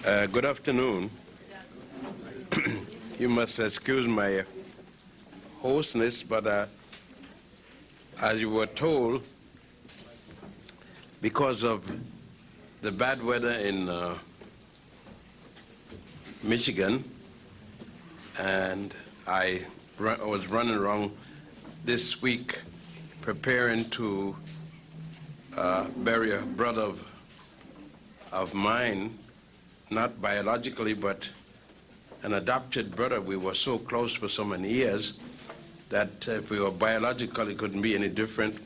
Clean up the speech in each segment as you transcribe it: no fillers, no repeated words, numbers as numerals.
Good afternoon. You must excuse my hoarseness, but as you were told, because of the bad weather in Michigan, and I was running around this week preparing to bury a brother of mine, not biologically, but an adopted brother. We were so close for so many years that if we were biological, it couldn't be any different.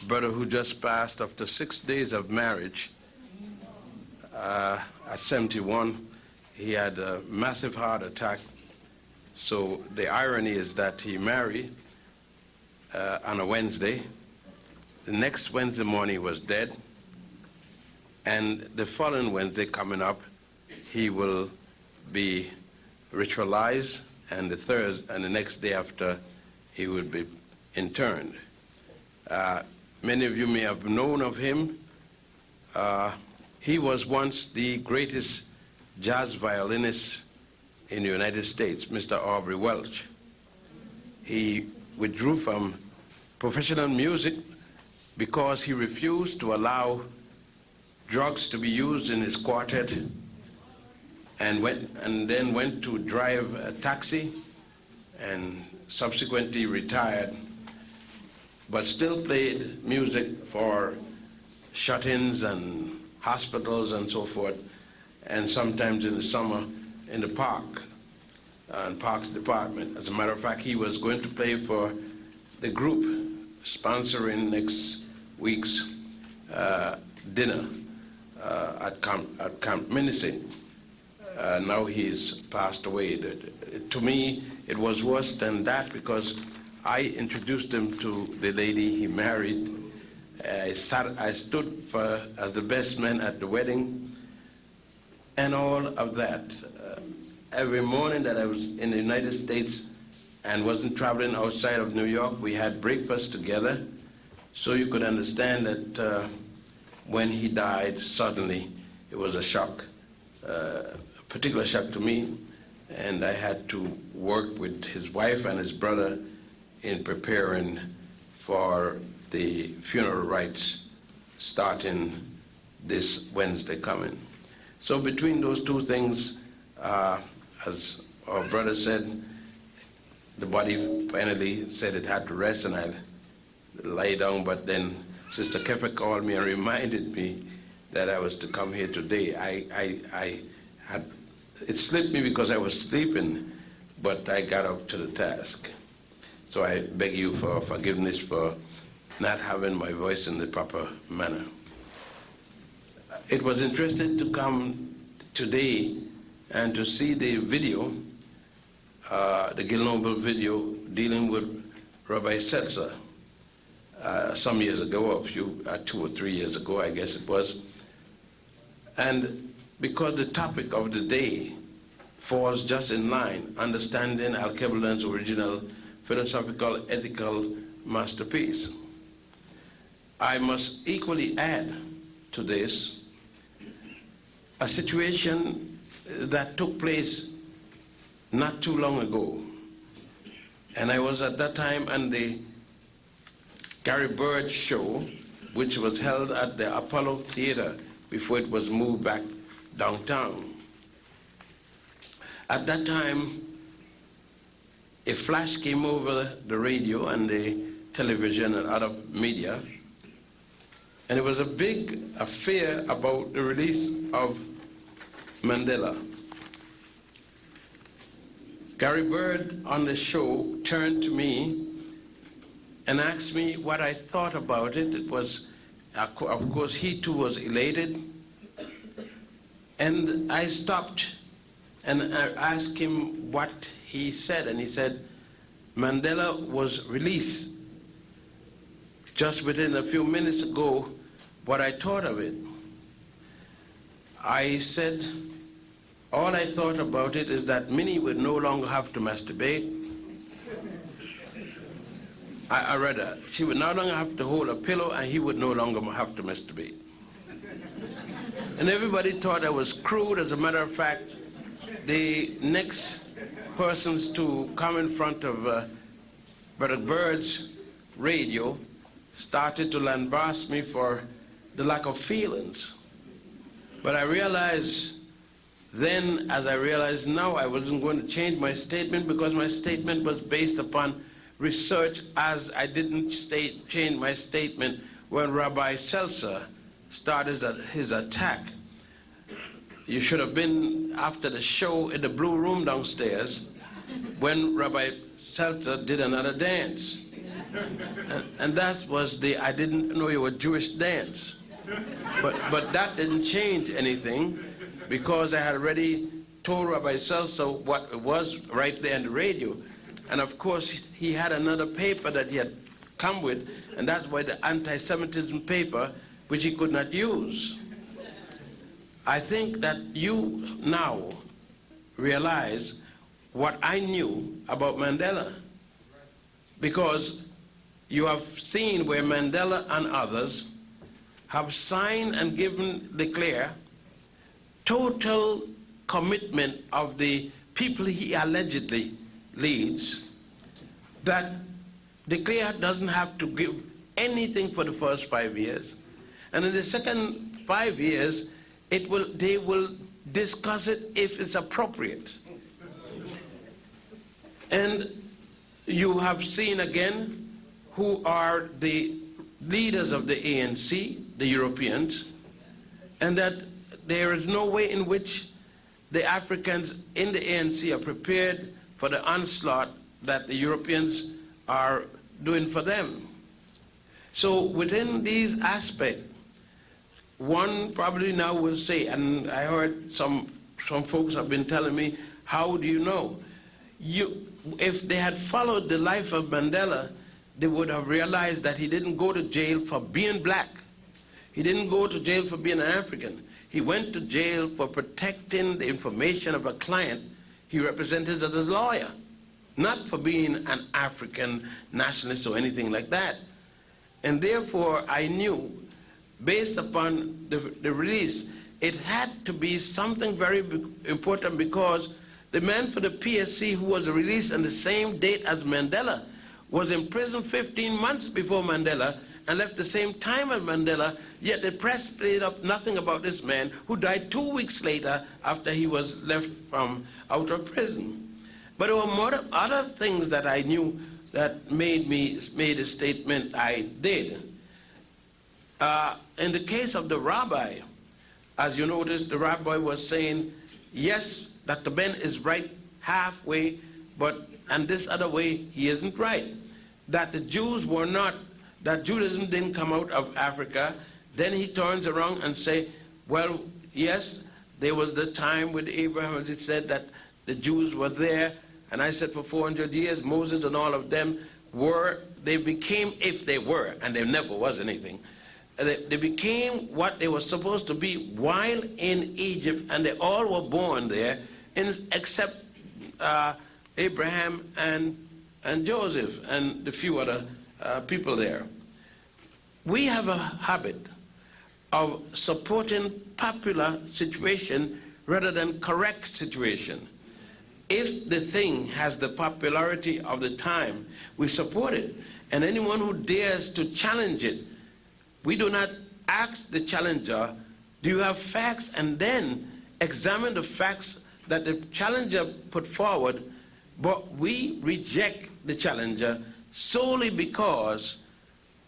A brother who just passed after 6 days of marriage at 71. He had a massive heart attack. So the irony is that he married on a Wednesday. The next Wednesday morning he was dead. And the following Wednesday coming up, he will be ritualized, and the next day after, he will be interned. Many of you may have known of him. He was once the greatest jazz violinist in the United States, Mr. Aubrey Welch. He withdrew from professional music because he refused to allow drugs to be used in his quartet, and then went to drive a taxi, and subsequently retired, but still played music for shut-ins and hospitals and so forth, and sometimes in the summer in the park, and Parks Department. As a matter of fact, he was going to play for the group sponsoring next week's dinner at Camp Minising. Now he's passed away. To me, it was worse than that because I introduced him to the lady he married. I stood as the best man at the wedding and all of that. Every morning that I was in the United States and wasn't traveling outside of New York, we had breakfast together. So you could understand that when he died suddenly, it was a shock, a particular shock to me, and I had to work with his wife and his brother in preparing for the funeral rites starting this Wednesday coming. So between those two things, as our brother said, the body finally said it had to rest, and I lay down, but then Sister Kefa called me and reminded me that I was to come here today. It slipped me because I was sleeping, but I got up to the task. So I beg you for forgiveness for not having my voice in the proper manner. It was interesting to come today and to see the video, the Gil Noble video dealing with Rabbi Setzer. Some years ago, 2 or 3 years ago, I guess it was. And because the topic of the day falls just in line, understanding Alkebulan's original philosophical, ethical masterpiece, I must equally add to this a situation that took place not too long ago. And I was at that time on the Gary Bird show, which was held at the Apollo Theater before it was moved back downtown. At that time, a flash came over the radio and the television and other media, and it was a big affair about the release of Mandela. Gary Bird on the show turned to me and asked me what I thought about it. It was, of course, he too was elated. And I stopped and I asked him what he said, and he said, Mandela was released just within a few minutes ago. What I thought of it, I said, all I thought about it is that Minnie would no longer have to masturbate. I read that. She would no longer have to hold a pillow, and he would no longer have to masturbate. And everybody thought I was crude. As a matter of fact, the next persons to come in front of Brother Bird's radio started to lambast me for the lack of feelings. But I realized then, as I realize now, I wasn't going to change my statement because my statement was based upon research, as I didn't change my statement when Rabbi Seltzer started his attack. You should have been after the show in the Blue Room downstairs when Rabbi Seltzer did another dance. And that was the I didn't know you were Jewish dance. But that didn't change anything because I had already told Rabbi Seltzer what it was right there on the radio. And of course, he had another paper that he had come with, and that's why the anti-Semitism paper, which he could not use. I think that you now realize what I knew about Mandela, because you have seen where Mandela and others have signed and declare total commitment of the people he allegedly leads, that declare doesn't have to give anything for the first 5 years, and in the second 5 years they will discuss it if it's appropriate. And you have seen again who are the leaders of the ANC, the Europeans, and that there is no way in which the Africans in the ANC are prepared for the onslaught that the Europeans are doing for them. So within these aspects, one probably now will say, and I heard some folks have been telling me, how do you know? If they had followed the life of Mandela, they would have realized that he didn't go to jail for being black. He didn't go to jail for being an African. He went to jail for protecting the information of a client he represented as a lawyer, not for being an African nationalist or anything like that. And therefore, I knew, based upon the release, it had to be something very important, because the man for the PSC who was released on the same date as Mandela was in prison 15 months before Mandela and left the same time as Mandela, yet the press played up nothing about this man who died 2 weeks later after he was left from out of prison. But there were more other things that I knew that made a statement I did. In the case of the rabbi, as you noticed, the rabbi was saying, yes, Dr. Ben is right halfway, and this other way he isn't right. That the Jews were not, that Judaism didn't come out of Africa. Then he turns around and say, well, yes, there was the time with Abraham, as it said, that the Jews were there. And I said for 400 years, Moses and all of them they became, if they were, and there never was anything, they became what they were supposed to be while in Egypt, and they all were born there, except Abraham and Joseph and the few other people there. We have a habit of supporting popular situation rather than correct situation. If the thing has the popularity of the time, we support it. And anyone who dares to challenge it, we do not ask the challenger, do you have facts? And then examine the facts that the challenger put forward, but we reject the challenger solely because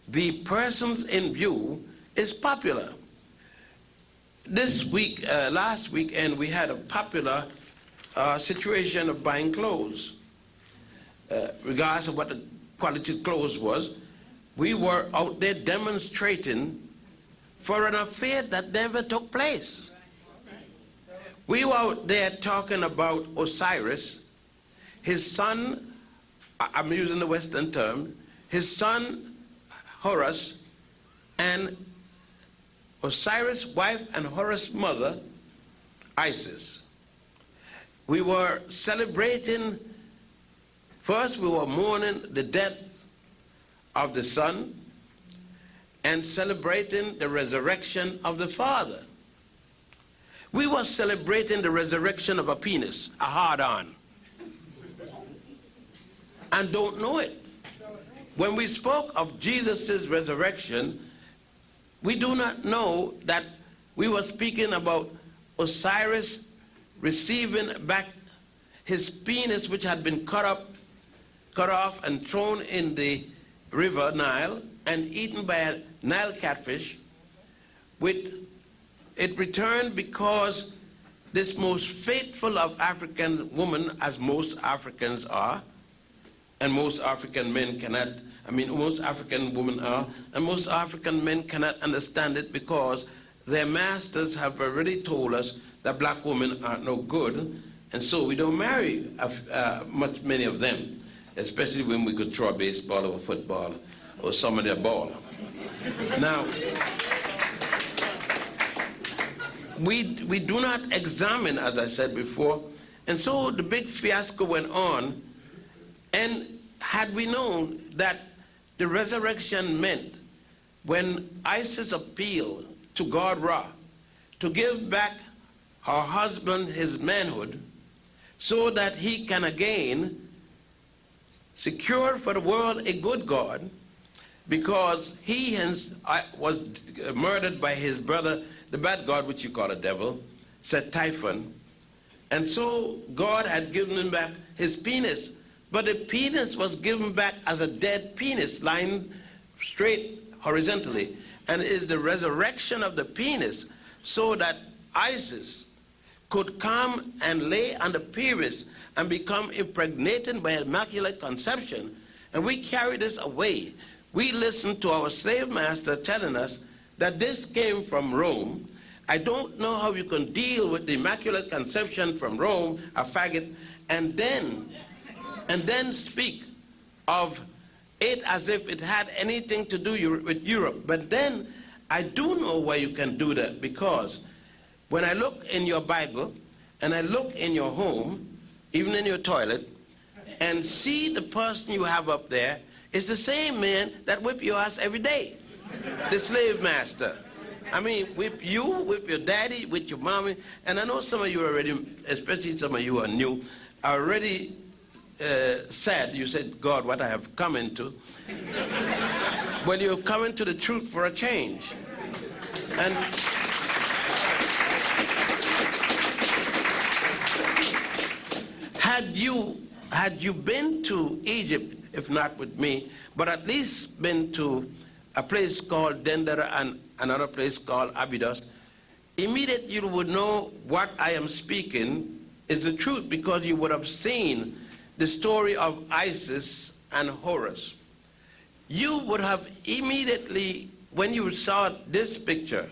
the persons in view is popular. This week, last weekend, we had a popular situation of buying clothes. Regardless of what the quality of clothes was, we were out there demonstrating for an affair that never took place. We were out there talking about Osiris, his son, I'm using the Western term, his son Horus, and Osiris' wife and Horus' mother, Isis. We were celebrating, first we were mourning the death of the son and celebrating the resurrection of the father. We were celebrating the resurrection of a penis, a hard-on, and don't know it. When we spoke of Jesus' resurrection, we do not know that we were speaking about Osiris receiving back his penis, which had been cut off and thrown in the river Nile and eaten by a Nile catfish. It returned because this most faithful of African women, as most Africans are, and most African men cannot, most African women are, and most African men cannot understand it because their masters have already told us that black women are no good, and so we don't marry many of them, especially when we could throw a baseball or a football or some of their ball. Now, we do not examine, as I said before, and so the big fiasco went on. And had we known that the resurrection meant when Isis appealed to God Ra to give back her husband his manhood so that he can again secure for the world a good God, because he was murdered by his brother, the bad god, which you call a devil, said Typhon. And so God had given him back his penis. But the penis was given back as a dead penis, lying straight horizontally. And it is the resurrection of the penis so that Isis could come and lay on the penis and become impregnated by immaculate conception. And we carry this away. We listened to our slave master telling us that this came from Rome. I don't know how you can deal with the Immaculate Conception from Rome, a faggot, and then speak of it as if it had anything to do with Europe. But then I do know why you can do that, because when I look in your Bible and I look in your home, even in your toilet, and see the person you have up there, it's the same man that whip your ass every day. The slave master. Whip you, whip your daddy, with your mommy. And I know some of you already, especially some of you are new, are already sad. You said, God, what I have come into. Well, you're coming to the truth for a change. And had you been to Egypt, if not with me, but at least been to a place called Dendera and another place called Abydos, immediately you would know what I am speaking is the truth, because you would have seen the story of Isis and Horus. You would have immediately, when you saw this picture,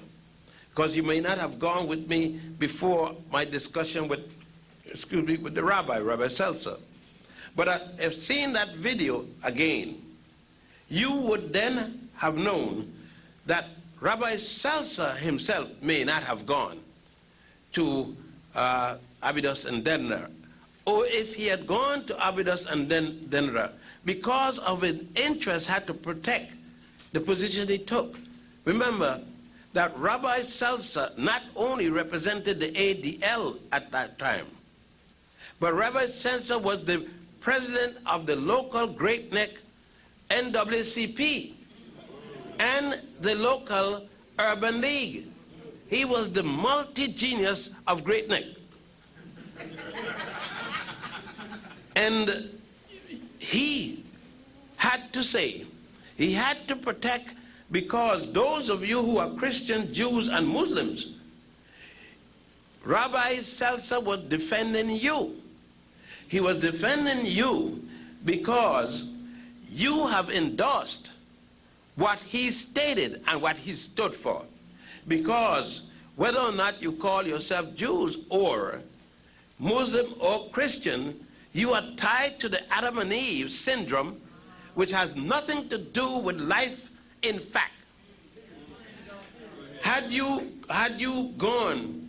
because you may not have gone with me before my discussion with the Rabbi Seltzer, but I've seen that video again, you would then have known that Rabbi Seltzer himself may not have gone to Abydos and Dendera, or if he had gone to Abydos and Dendera, because of his interest, had to protect the position he took. Remember that Rabbi Seltzer not only represented the ADL at that time, but Rabbi Seltzer was the president of the local Great Neck NAACP and the local Urban League. He was the multi-genius of Great Neck. And he had to say, he had to protect, because those of you who are Christians, Jews, and Muslims, Rabbi Seltzer was defending you. He was defending you because you have endorsed what he stated and what he stood for. Because whether or not you call yourself Jews or Muslim or Christian, you are tied to the Adam and Eve syndrome, which has nothing to do with life in fact. Had you gone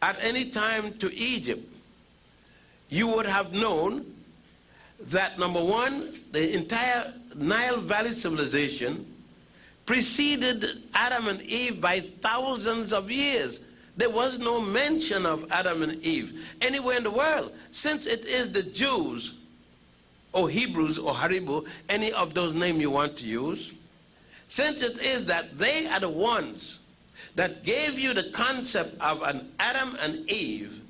at any time to Egypt, you would have known that, number one, the entire Nile Valley civilization preceded Adam and Eve by thousands of years. There was no mention of Adam and Eve anywhere in the world, since it is the Jews, or Hebrews, or Haribo, any of those names you want to use. Since it is that they are the ones that gave you the concept of an Adam and Eve,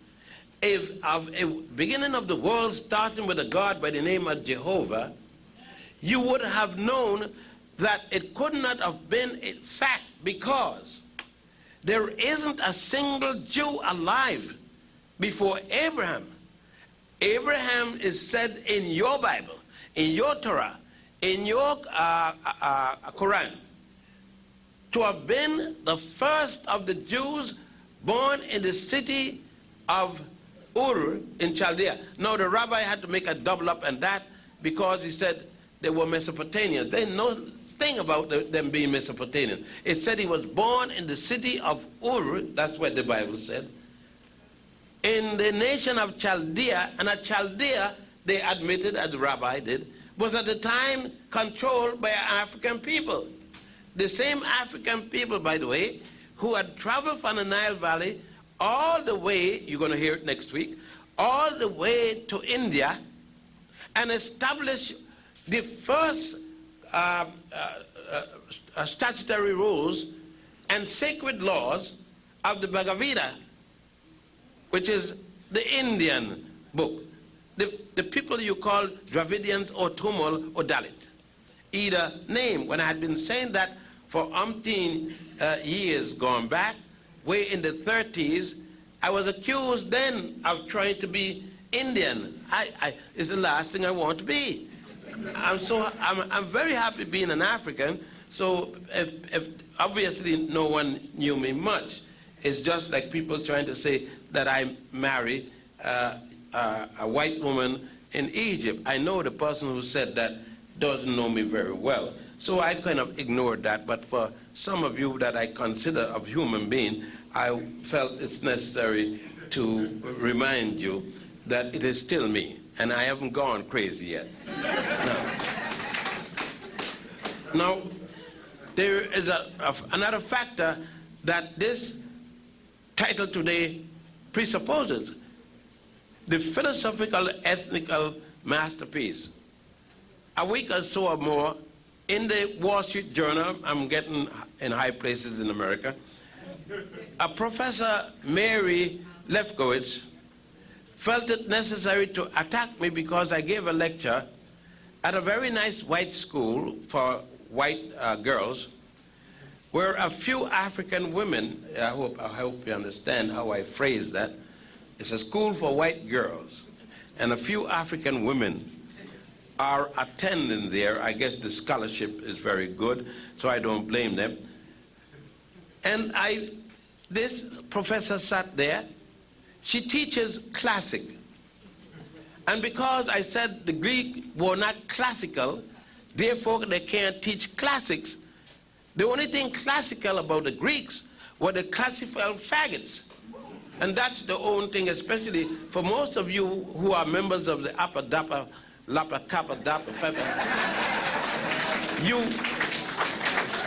of a beginning of the world starting with a God by the name of Jehovah, you would have known that it could not have been a fact, because there isn't a single Jew alive before Abraham. Abraham is said in your Bible, in your Torah, in your Quran, to have been the first of the Jews born in the city of Ur in Chaldea. Now the rabbi had to make a double up on that, because he said they were Mesopotamians. They know thing about them being Mesopotamian. It said he was born in the city of Ur, that's what the Bible said, in the nation of Chaldea. And at Chaldea, they admitted, as the rabbi did, was at the time controlled by African people. The same African people, by the way, who had traveled from the Nile Valley all the way, you're going to hear it next week, all the way to India, and established the first statutory rules and sacred laws of the Bhagavad Gita, which is the Indian book. The people you call Dravidians or Tamil or Dalit, either name. When I had been saying that for umpteen years gone back, way in the 30s, I was accused then of trying to be Indian. It's the last thing I want to be. I'm very happy being an African. So if obviously no one knew me much, it's just like people trying to say that I married a white woman in Egypt. I know the person who said that doesn't know me very well. So I kind of ignored that. But for some of you that I consider a human being, I felt it's necessary to remind you that it is still me, and I haven't gone crazy yet. Now there is another factor that this title today presupposes: the philosophical, ethnical masterpiece. A week or so or more, in the Wall Street Journal, I'm getting in high places in America, a Professor Mary Lefkowitz felt it necessary to attack me because I gave a lecture at a very nice white school for white girls, where a few African women, I hope you understand how I phrase that. It's a school for white girls, and a few African women are attending there. I guess the scholarship is very good, so I don't blame them. And this professor sat there. She teaches classic. And because I said the Greek were not classical, therefore they can't teach classics, the only thing classical about the Greeks were the classical faggots. And that's the only thing, especially for most of you who are members of the Upper Dapper, Lapa Kappa Dapper Pepper.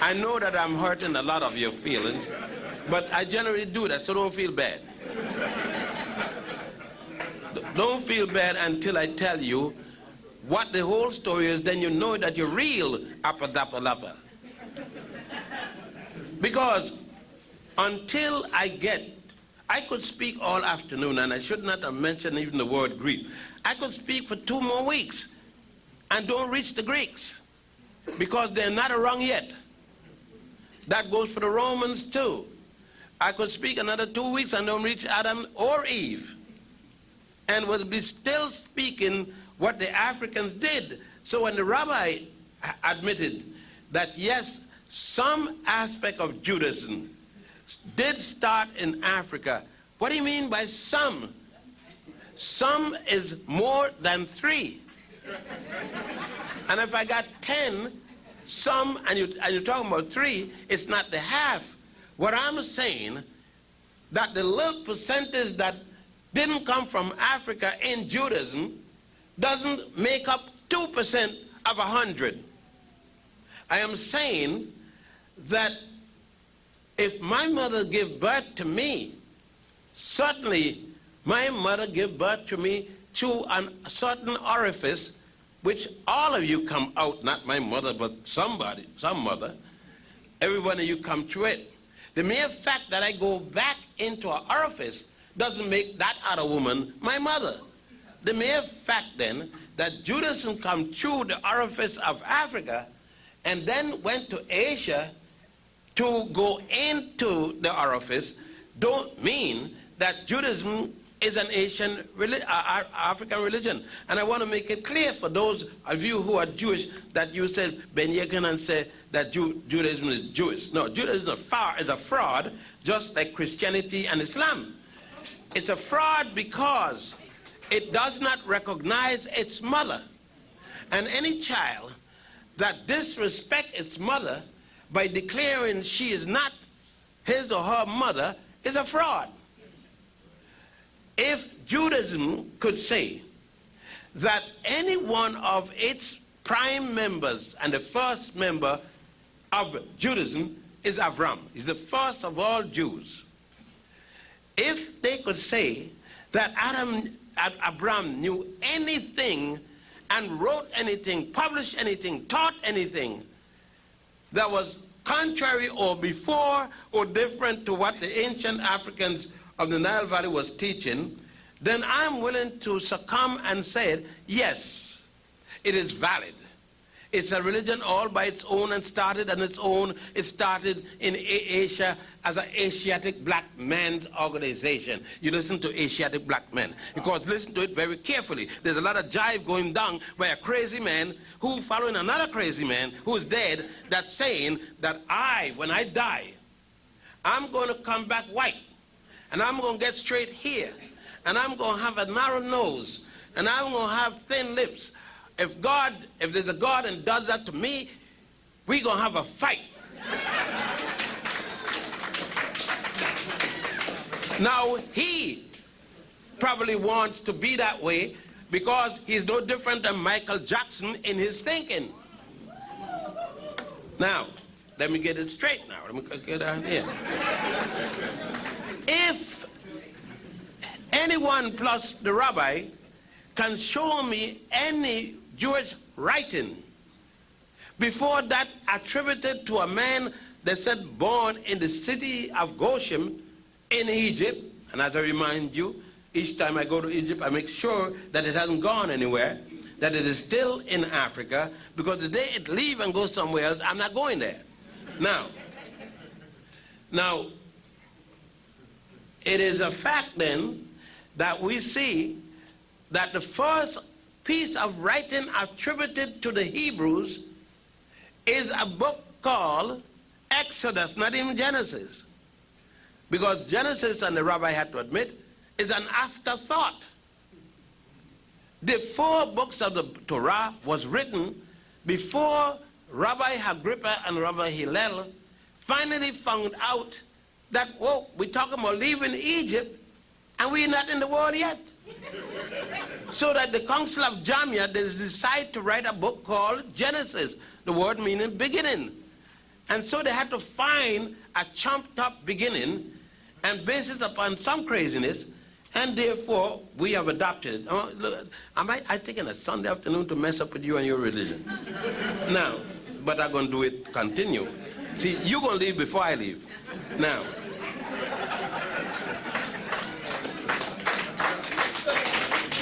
I know that I'm hurting a lot of your feelings, but I generally do that, so don't feel bad. Don't feel bad until I tell you what the whole story is, then you know that you're real Upper Dapper Lapa. Because until I could speak all afternoon, and I should not have mentioned even the word Greek. I could speak for 2 more weeks and don't reach the Greeks because they're not around yet. That goes for the Romans too. I could speak another 2 weeks and don't reach Adam or Eve, and will be still speaking what the Africans did. So when the rabbi admitted that yes, some aspect of Judaism did start in Africa, what do you mean by some? Some is more than 3. And if I got 10, some, and you're talking about 3, it's not the half. What I'm saying, that the little percentage that didn't come from Africa in Judaism doesn't make up 2% of 100. I am saying that if my mother gave birth to me Certainly, my mother gave birth to me through a certain orifice, which all of you come out, not my mother, but somebody, some mother. Every one of you come through it. The mere fact that I go back into an orifice doesn't make that other woman my mother. The mere fact then that Judaism come through the orifice of Africa and then went to Asia to go into the orifice don't mean that Judaism is an African religion. And I want to make it clear for those of you who are Jewish that you said Ben-Jochanan said that Judaism is Jewish. No, Judaism is a fraud, just like Christianity and Islam. It's a fraud because it does not recognize its mother. And any child that disrespects its mother by declaring she is not his or her mother is a fraud. If Judaism could say that any one of its prime members and the first member of Judaism is Avram, he's the first of all Jews. If they could say that Abraham knew anything and wrote anything, published anything, taught anything that was contrary or before or different to what the ancient Africans of the Nile Valley was teaching, then I'm willing to succumb and say, yes, it is valid. It's a religion all by its own and started on its own. It started in Asia as an Asiatic black men's organization. You listen to Asiatic black men, because listen to it very carefully. There's a lot of jive going down by a crazy man who following another crazy man who's dead that's saying that when I die, I'm going to come back white. And I'm going to get straight here. And I'm going to have a narrow nose. And I'm going to have thin lips. If there's a God and does that to me, we're going to have a fight. Now, he probably wants to be that way because he's no different than Michael Jackson in his thinking. Now, let me get it straight now. Let me get down here. If anyone plus the rabbi can show me any Jewish writing before that attributed to a man that said born in the city of Goshen in Egypt, and as I remind you, each time I go to Egypt, I make sure that it hasn't gone anywhere, that it is still in Africa, because the day it leaves and goes somewhere else, I'm not going there. Now, it is a fact then that we see that the first piece of writing attributed to the Hebrews is a book called Exodus, not even Genesis. Because Genesis, and the rabbi had to admit, is an afterthought. The 4 books of the Torah was written before Rabbi Agrippa and Rabbi Hillel finally found out that, whoa, we're talking about leaving Egypt and we're not in the world yet. So that the Council of Jamia, they decided to write a book called Genesis, the word meaning beginning. And so they had to find a chumped up beginning and base it upon some craziness, and therefore we have adopted it. Look, I taking a Sunday afternoon to mess up with you and your religion. Now, but I'm going to do it, continue. See, you're going to leave before I leave. Now,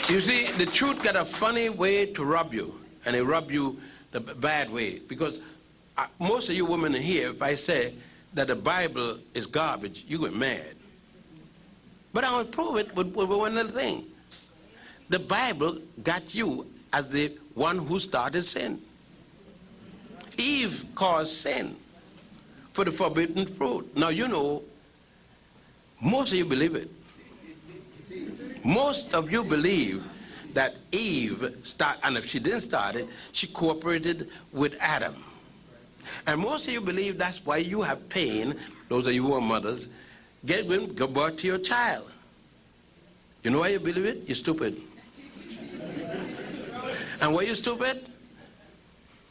you see, the truth got a funny way to rub you, and it rub you the bad way, because most of you women here, if I say that the Bible is garbage, you get mad. But I will prove it with one little thing. The Bible got you as the one who started sin. Eve caused sin for the forbidden fruit. Now, you know, most of you believe it. Most of you believe that Eve started, and if she didn't start it, she cooperated with Adam. And most of you believe that's why you have pain, those of you who are mothers, give birth to your child. You know why you believe it? You're stupid. And why you're stupid?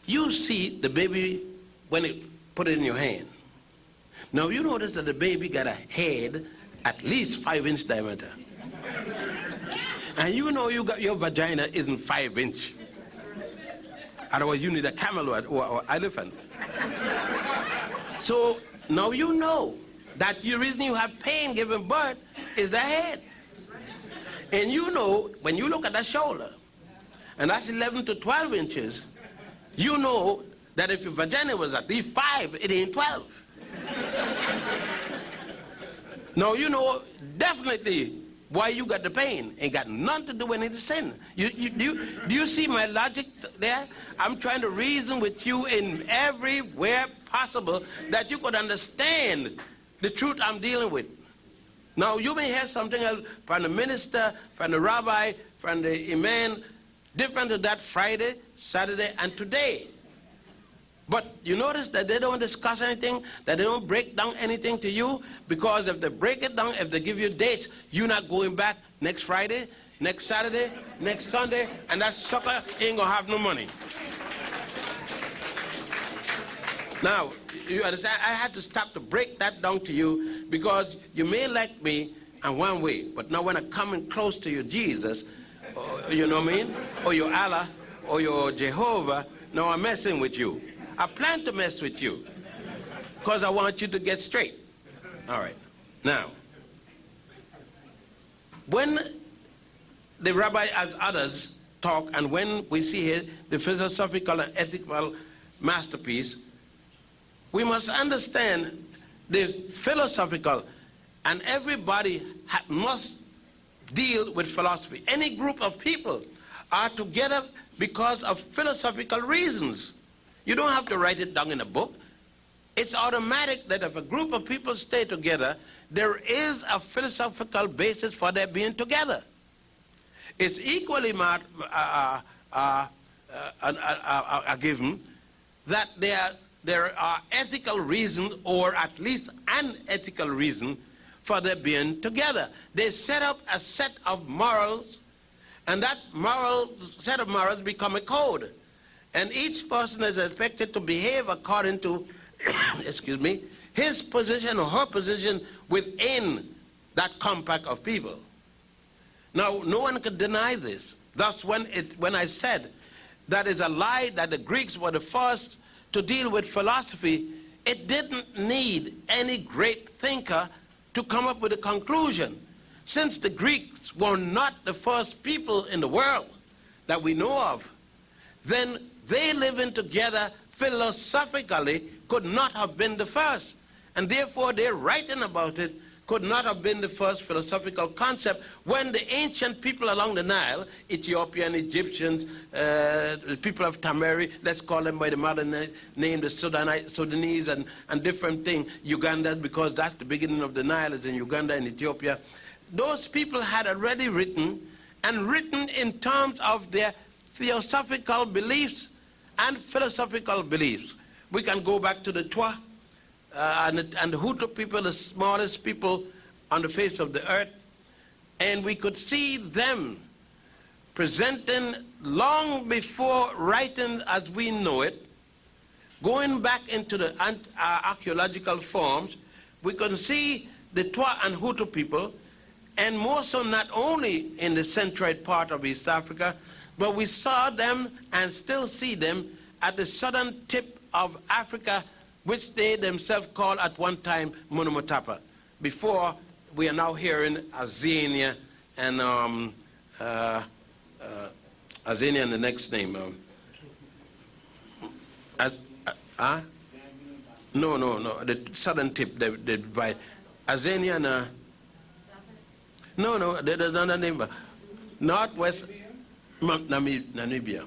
You see the baby when it put it in your hand. Now you notice that the baby got a head at least 5-inch diameter. And you know your vagina isn't 5-inch. Otherwise you need a camel or elephant. So now you know that the reason you have pain giving birth is the head. And you know, when you look at the shoulder, and that's 11 to 12 inches, you know that if your vagina was at least 5, it ain't 12. Now you know definitely why you got the pain. Ain't got nothing to do with any sin. Do you see my logic there? I'm trying to reason with you in everywhere possible that you could understand the truth I'm dealing with. Now you may hear something else from the minister, from the rabbi, from the imam, different to that Friday, Saturday, and today. But you notice that they don't discuss anything, that they don't break down anything to you, because if they break it down, if they give you dates, you're not going back next Friday, next Saturday, next Sunday, and that sucker ain't gonna have no money. Now, you understand, I had to stop to break that down to you, because you may like me in one way, but now when I'm coming close to you, Jesus, you know what I mean, or your Allah, or your Jehovah, now I'm messing with you. I plan to mess with you because I want you to get straight. All right. Now, when the rabbi as others talk, and when we see here the philosophical and ethical masterpiece, we must understand the philosophical, and everybody must deal with philosophy. Any group of people are together because of philosophical reasons. You don't have to write it down in a book. It's automatic that if a group of people stay together, there is a philosophical basis for their being together. It's equally a given that there are ethical reasons, or at least an ethical reason, for their being together. They set up a set of morals, and that set of morals become a code. And each person is expected to behave according to, excuse me, his position or her position within that compact of people. Now, no one could deny this. Thus, when I said that is a lie, that the Greeks were the first to deal with philosophy, it didn't need any great thinker to come up with a conclusion. Since the Greeks were not the first people in the world that we know of, then they living together philosophically could not have been the first. And therefore, their writing about it could not have been the first philosophical concept when the ancient people along the Nile, Ethiopian, Egyptians, people of Tamari, let's call them by the modern name, the Sudanese and different things, Uganda, because that's the beginning of the Nile, is in Uganda and Ethiopia. Those people had already written in terms of their theosophical beliefs and philosophical beliefs. We can go back to the Twa and the Hutu people, the smallest people on the face of the earth, and we could see them presenting long before writing as we know it, going back into the archaeological forms. We can see the Twa and Hutu people, and more so not only in the centroid part of East Africa, but we saw them and still see them at the southern tip of Africa, which they themselves called at one time Monotheistic. Before, we are now hearing Azania and Azania and the next name. No, the southern tip, they divide. Azania and no, there's another name. Northwest Namibia.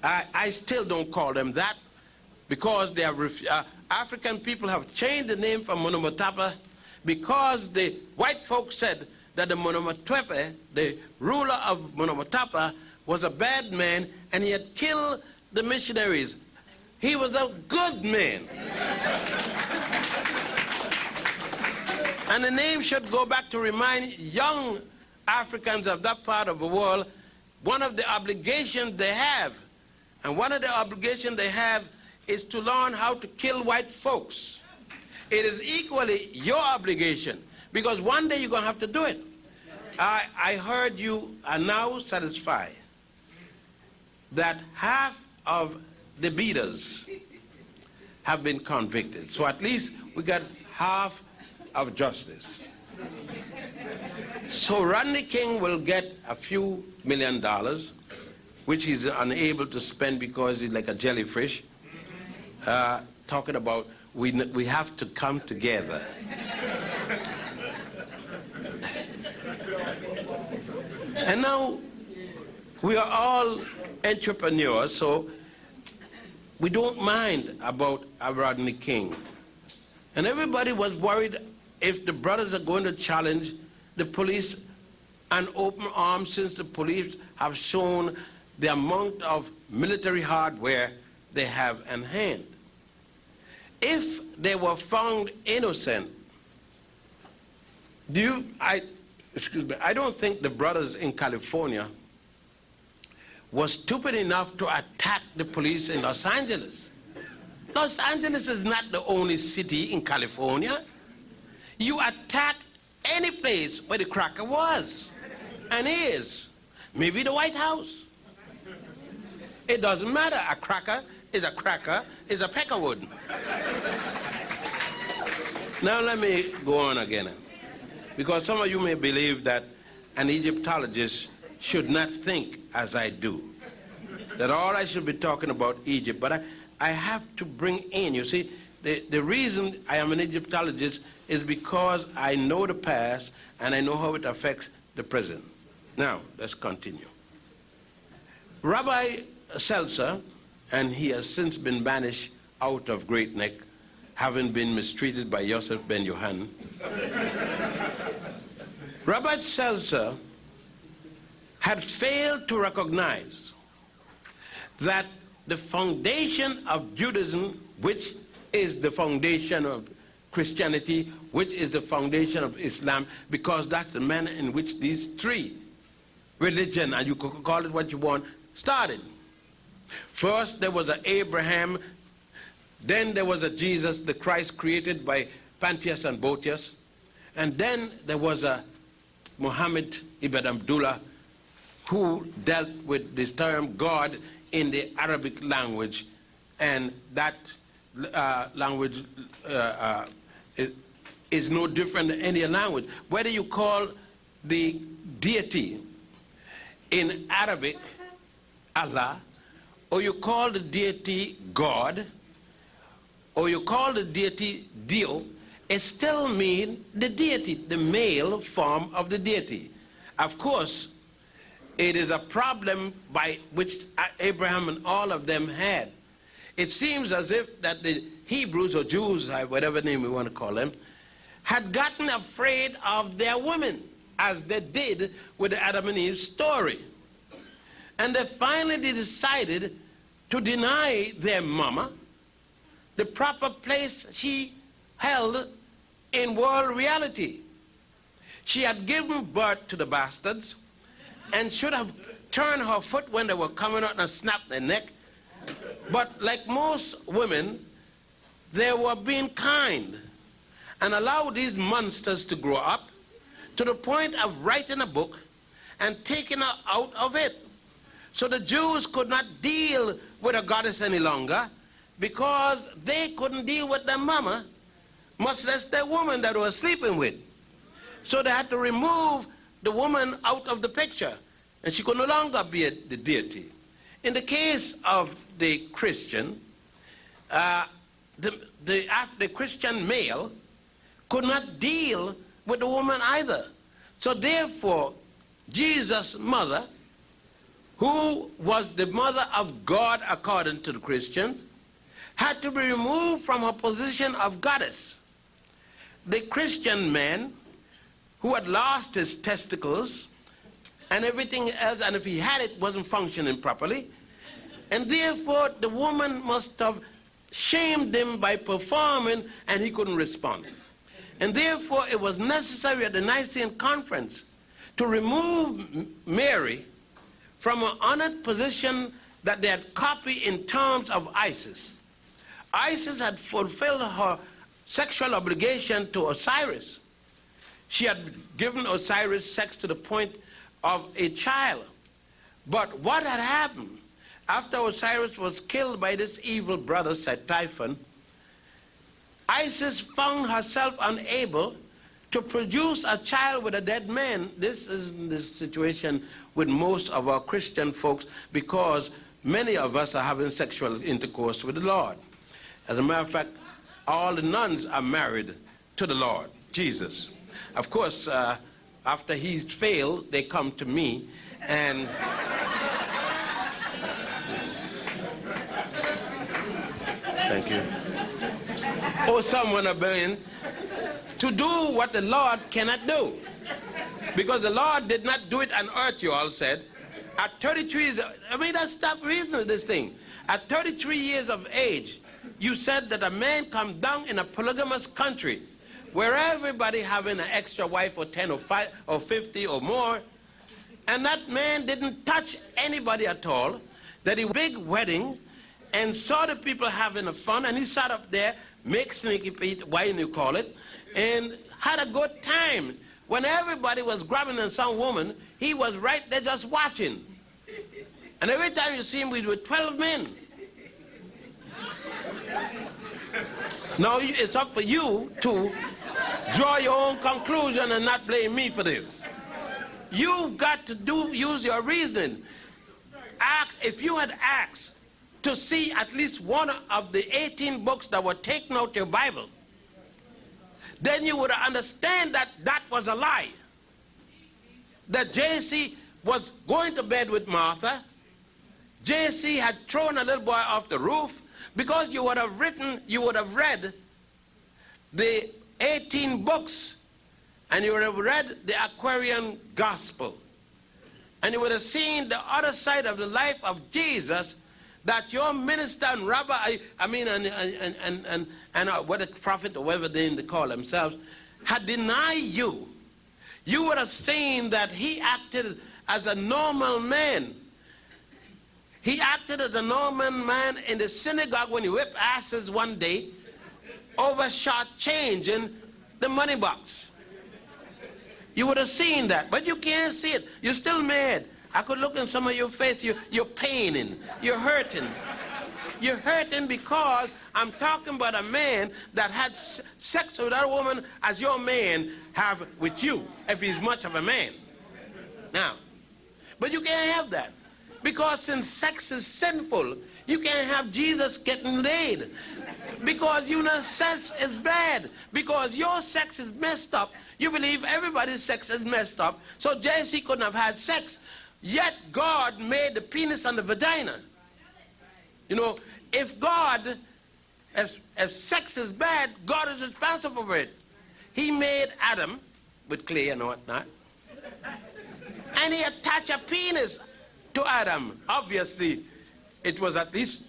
I still don't call them that, because they are African people have changed the name from Monotheistic because the white folks said that the Monotheistic, the ruler of Monotheistic, was a bad man and he had killed the missionaries. He was a good man. And the name should go back to remind young Africans of that part of the world one of the obligations they have. And one of the obligations they have is to learn how to kill white folks. It is equally your obligation, Because one day you're going to have to do it. I heard you are now satisfied that half of the beaters have been convicted. So at least we got half of justice. So Rodney King will get a few $1 million, which he's unable to spend because he's like a jellyfish, talking about we have to come together. And now we are all entrepreneurs, so we don't mind about Rodney King. And everybody was worried if the brothers are going to challenge the police and open arms, since the police have shown the amount of military hardware they have in hand. If they were found innocent, I don't think the brothers in California was stupid enough to attack the police in Los Angeles. Los Angeles is not the only city in California. You attack any place where the cracker was and is. Maybe the White House. It doesn't matter. A cracker is a peckerwood. Now let me go on again. Because some of you may believe that an Egyptologist should not think as I do. That all I should be talking about Egypt. But I have to bring in, you see, the reason I am an Egyptologist is because I know the past and I know how it affects the present. Now, let's continue. Rabbi Seltzer, and he has since been banished out of Great Neck, having been mistreated by Josef Ben-Jochannan. Rabbi Seltzer had failed to recognize that the foundation of Judaism, which is the foundation of Christianity, which is the foundation of Islam, because that's the manner in which these three religions, and you could call it what you want, started. First, there was an Abraham, then there was a Jesus, the Christ created by Pantheas and Boethius, and then there was a Muhammad ibn Abdullah, who dealt with this term God in the Arabic language, and that language is no different than any language. Whether you call the deity in Arabic Allah, or you call the deity God, or you call the deity Dio, it still means the deity, the male form of the deity. Of course, it is a problem by which Abraham and all of them had. It seems as if that the Hebrews or Jews, whatever name we want to call them, had gotten afraid of their women, as they did with the Adam and Eve story. And they finally decided to deny their mama the proper place she held in world reality. She had given birth to the bastards and should have turned her foot when they were coming out and snapped their neck. But like most women, they were being kind and allowed these monsters to grow up to the point of writing a book and taking her out of it. So the Jews could not deal with a goddess any longer because they couldn't deal with their mama, much less their woman that they were sleeping with. So they had to remove the woman out of the picture, and she could no longer be the deity. In the case of the Christian, the Christian male could not deal with the woman either. So therefore, Jesus' mother, who was the mother of God according to the Christians, had to be removed from her position of goddess. The Christian man, who had lost his testicles and everything else, and if he had it, wasn't functioning properly, and therefore the woman must have shamed him by performing, and he couldn't respond. And therefore it was necessary at the Nicene Conference to remove Mary from an honored position that they had copied in terms of Isis. Isis had fulfilled her sexual obligation to Osiris. She had given Osiris sex to the point of a child. But what had happened after Osiris was killed by this evil brother, Typhon? Isis found herself unable to produce a child with a dead man. This is the situation with most of our Christian folks, because many of us are having sexual intercourse with the Lord. As a matter of fact, all the nuns are married to the Lord Jesus. Of course, after he's failed, they come to me, and thank you. Or someone are being to do what the Lord cannot do. Because the Lord did not do it on earth, you all said. At 33 years, I mean, that's stop reasoning this thing. At 33 years of age, you said that a man come down in a polygamous country where everybody having an extra wife or 10 or 5 or 50 or more, and that man didn't touch anybody at all, that he big wedding and saw the people having a fun, and he sat up there, make sneaky Pete, wine you call it, and had a good time. When everybody was grabbing on some woman, he was right there just watching. And every time you see him, we with 12 men. Now it's up for you to draw your own conclusion and not blame me for this. You've got to use your reasoning. Ask, if you had asked to see at least one of the 18 books that were taken out of your Bible, then you would understand that that was a lie. That JC was going to bed with Martha. JC had thrown a little boy off the roof, because you would have read the 18 books, and you would have read the Aquarian Gospel, and you would have seen the other side of the life of Jesus, that your minister and rabbi, and what a prophet or whatever they call themselves, had denied you. You would have seen that he acted as a normal man. He acted as a normal man in the synagogue when he whipped asses one day over short change in the money box. You would have seen that, but you can't see it. You're still mad. I could look in some of your face. You're paining. You're hurting. You're hurting because I'm talking about a man that had sex with that woman as your man have with you, if he's much of a man. Now, but you can't have that. Because since sex is sinful, you can't have Jesus getting laid. Because you know sex is bad. Because your sex is messed up. You believe everybody's sex is messed up. So JC couldn't have had sex. Yet God made the penis and the vagina. You know, if sex is bad, God is responsible for it. He made Adam with clay and whatnot. And he attached a penis to Adam. Obviously, it was at least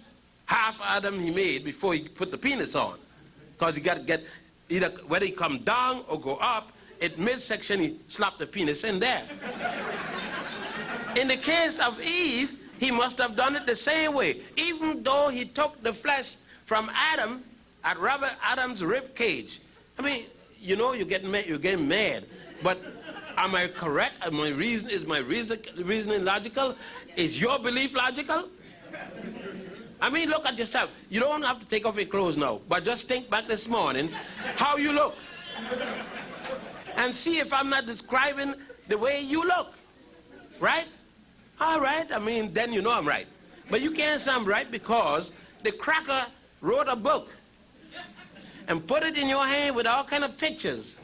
half Adam he made before he put the penis on. Because he got to get, either whether he come down or go up, at midsection he slapped the penis in there. In the case of Eve, he must have done it the same way. Even though he took the flesh from Adam at Robert Adam's rib cage. I mean, you know, you're getting mad. But am I correct? Is my reasoning logical? Is your belief logical? I mean, look at yourself. You don't have to take off your clothes now, but just think back this morning how you look. And see if I'm not describing the way you look. Right? All right. I mean, then you know I'm right. But you can't say I'm right because the cracker wrote a book and put it in your hand with all kind of pictures.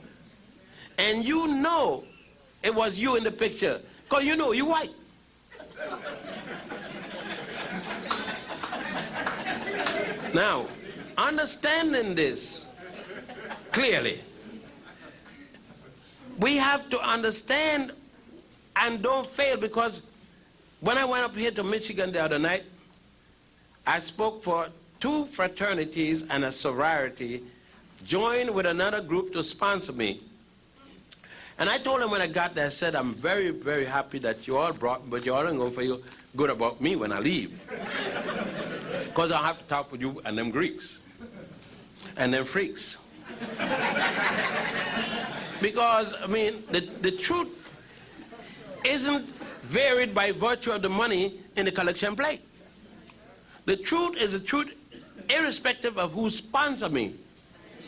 And you know it was you in the picture because you know you're white. Now, understanding this clearly, we have to understand and don't fail, because when I went up here to Michigan the other night, I spoke for 2 fraternities and a sorority, joined with another group to sponsor me. And I told them when I got there, I said, I'm very, very happy that you all brought me, but you all don't go for you good about me when I leave. Because I'll have to talk with you and them Greeks and them freaks. Because, I mean, the truth isn't varied by virtue of the money in the collection plate. The truth is the truth irrespective of who sponsors me.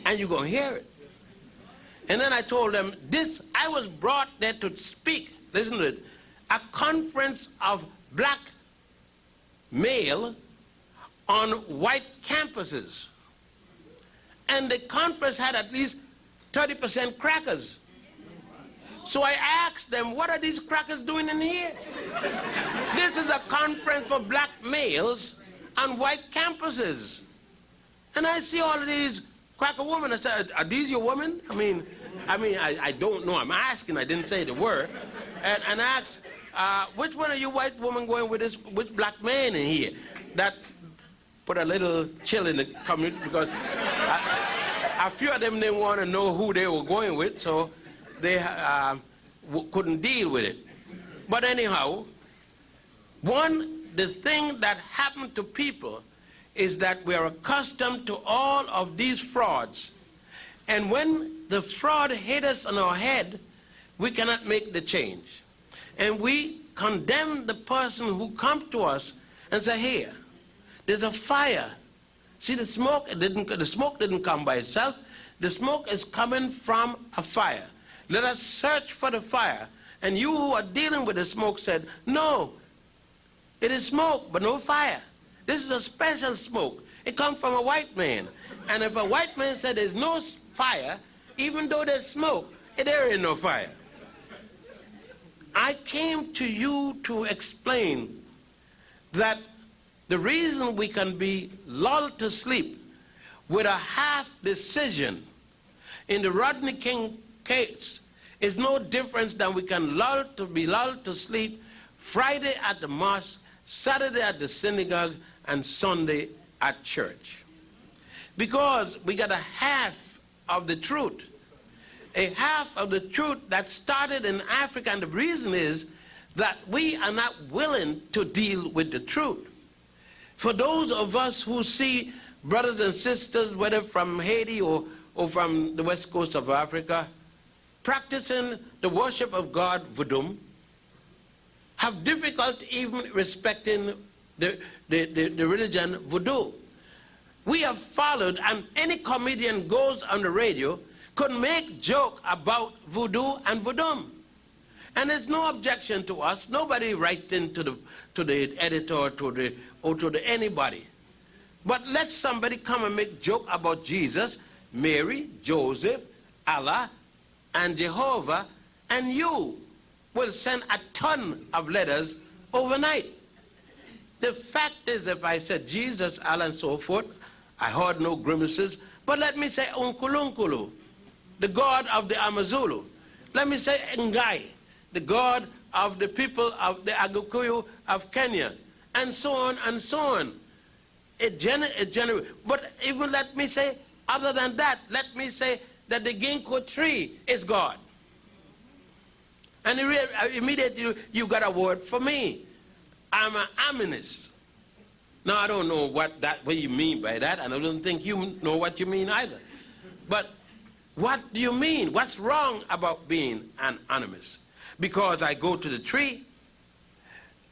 And you're going to hear it. And then I told them, I was brought there to speak, listen to it, a conference of black male on white campuses. And the conference had at least 30% crackers. So I asked them, what are these crackers doing in here? This is a conference for black males on white campuses. And I see all of these cracker women. I said, are these your women? I don't know. I'm asking. I didn't say the word. And I asked, which one of you white women going with which black man in here? That put a little chill in the community because a few of them didn't want to know who they were going with, so they couldn't deal with it. But anyhow, the thing that happened to people is that we are accustomed to all of these frauds. And when the fraud hit us on our head, we cannot make the change. And we condemn the person who comes to us and say, here, there's a fire. See, the smoke didn't come by itself. The smoke is coming from a fire. Let us search for the fire. And you who are dealing with the smoke said, no, it is smoke, but no fire. This is a special smoke. It comes from a white man. And if a white man said there's no fire, even though there's smoke, there ain't no fire. I came to you to explain that the reason we can be lulled to sleep with a half decision in the Rodney King case is no difference than we can be lulled to sleep Friday at the mosque, Saturday at the synagogue, and Sunday at church. Because we got a half of the truth. A half of the truth that started in Africa, and the reason is that we are not willing to deal with the truth. For those of us who see brothers and sisters, whether from Haiti or from the west coast of Africa, practicing the worship of God, voodoo, have difficulty even respecting the religion voodoo. We have followed, and any comedian goes on the radio could make joke about voodoo and voodoo. And there's no objection to us. Nobody writes into the editor or to anybody. But let somebody come and make joke about Jesus, Mary, Joseph, Allah, and Jehovah, and you will send a ton of letters overnight. The fact is, if I said Jesus, Allah, and so forth, I heard no grimaces. But let me say Unkulunkulu, the God of the Amazulu. Let me say Ngai, the God of the people of the Agikuyu of Kenya, and so on and so on. But even let me say, other than that, let me say that the ginkgo tree is God. And immediately you got a word for me. I'm an aminist. Now, I don't know what you mean by that, and I don't think you know what you mean either. But what do you mean? What's wrong about being an animist? Because I go to the tree,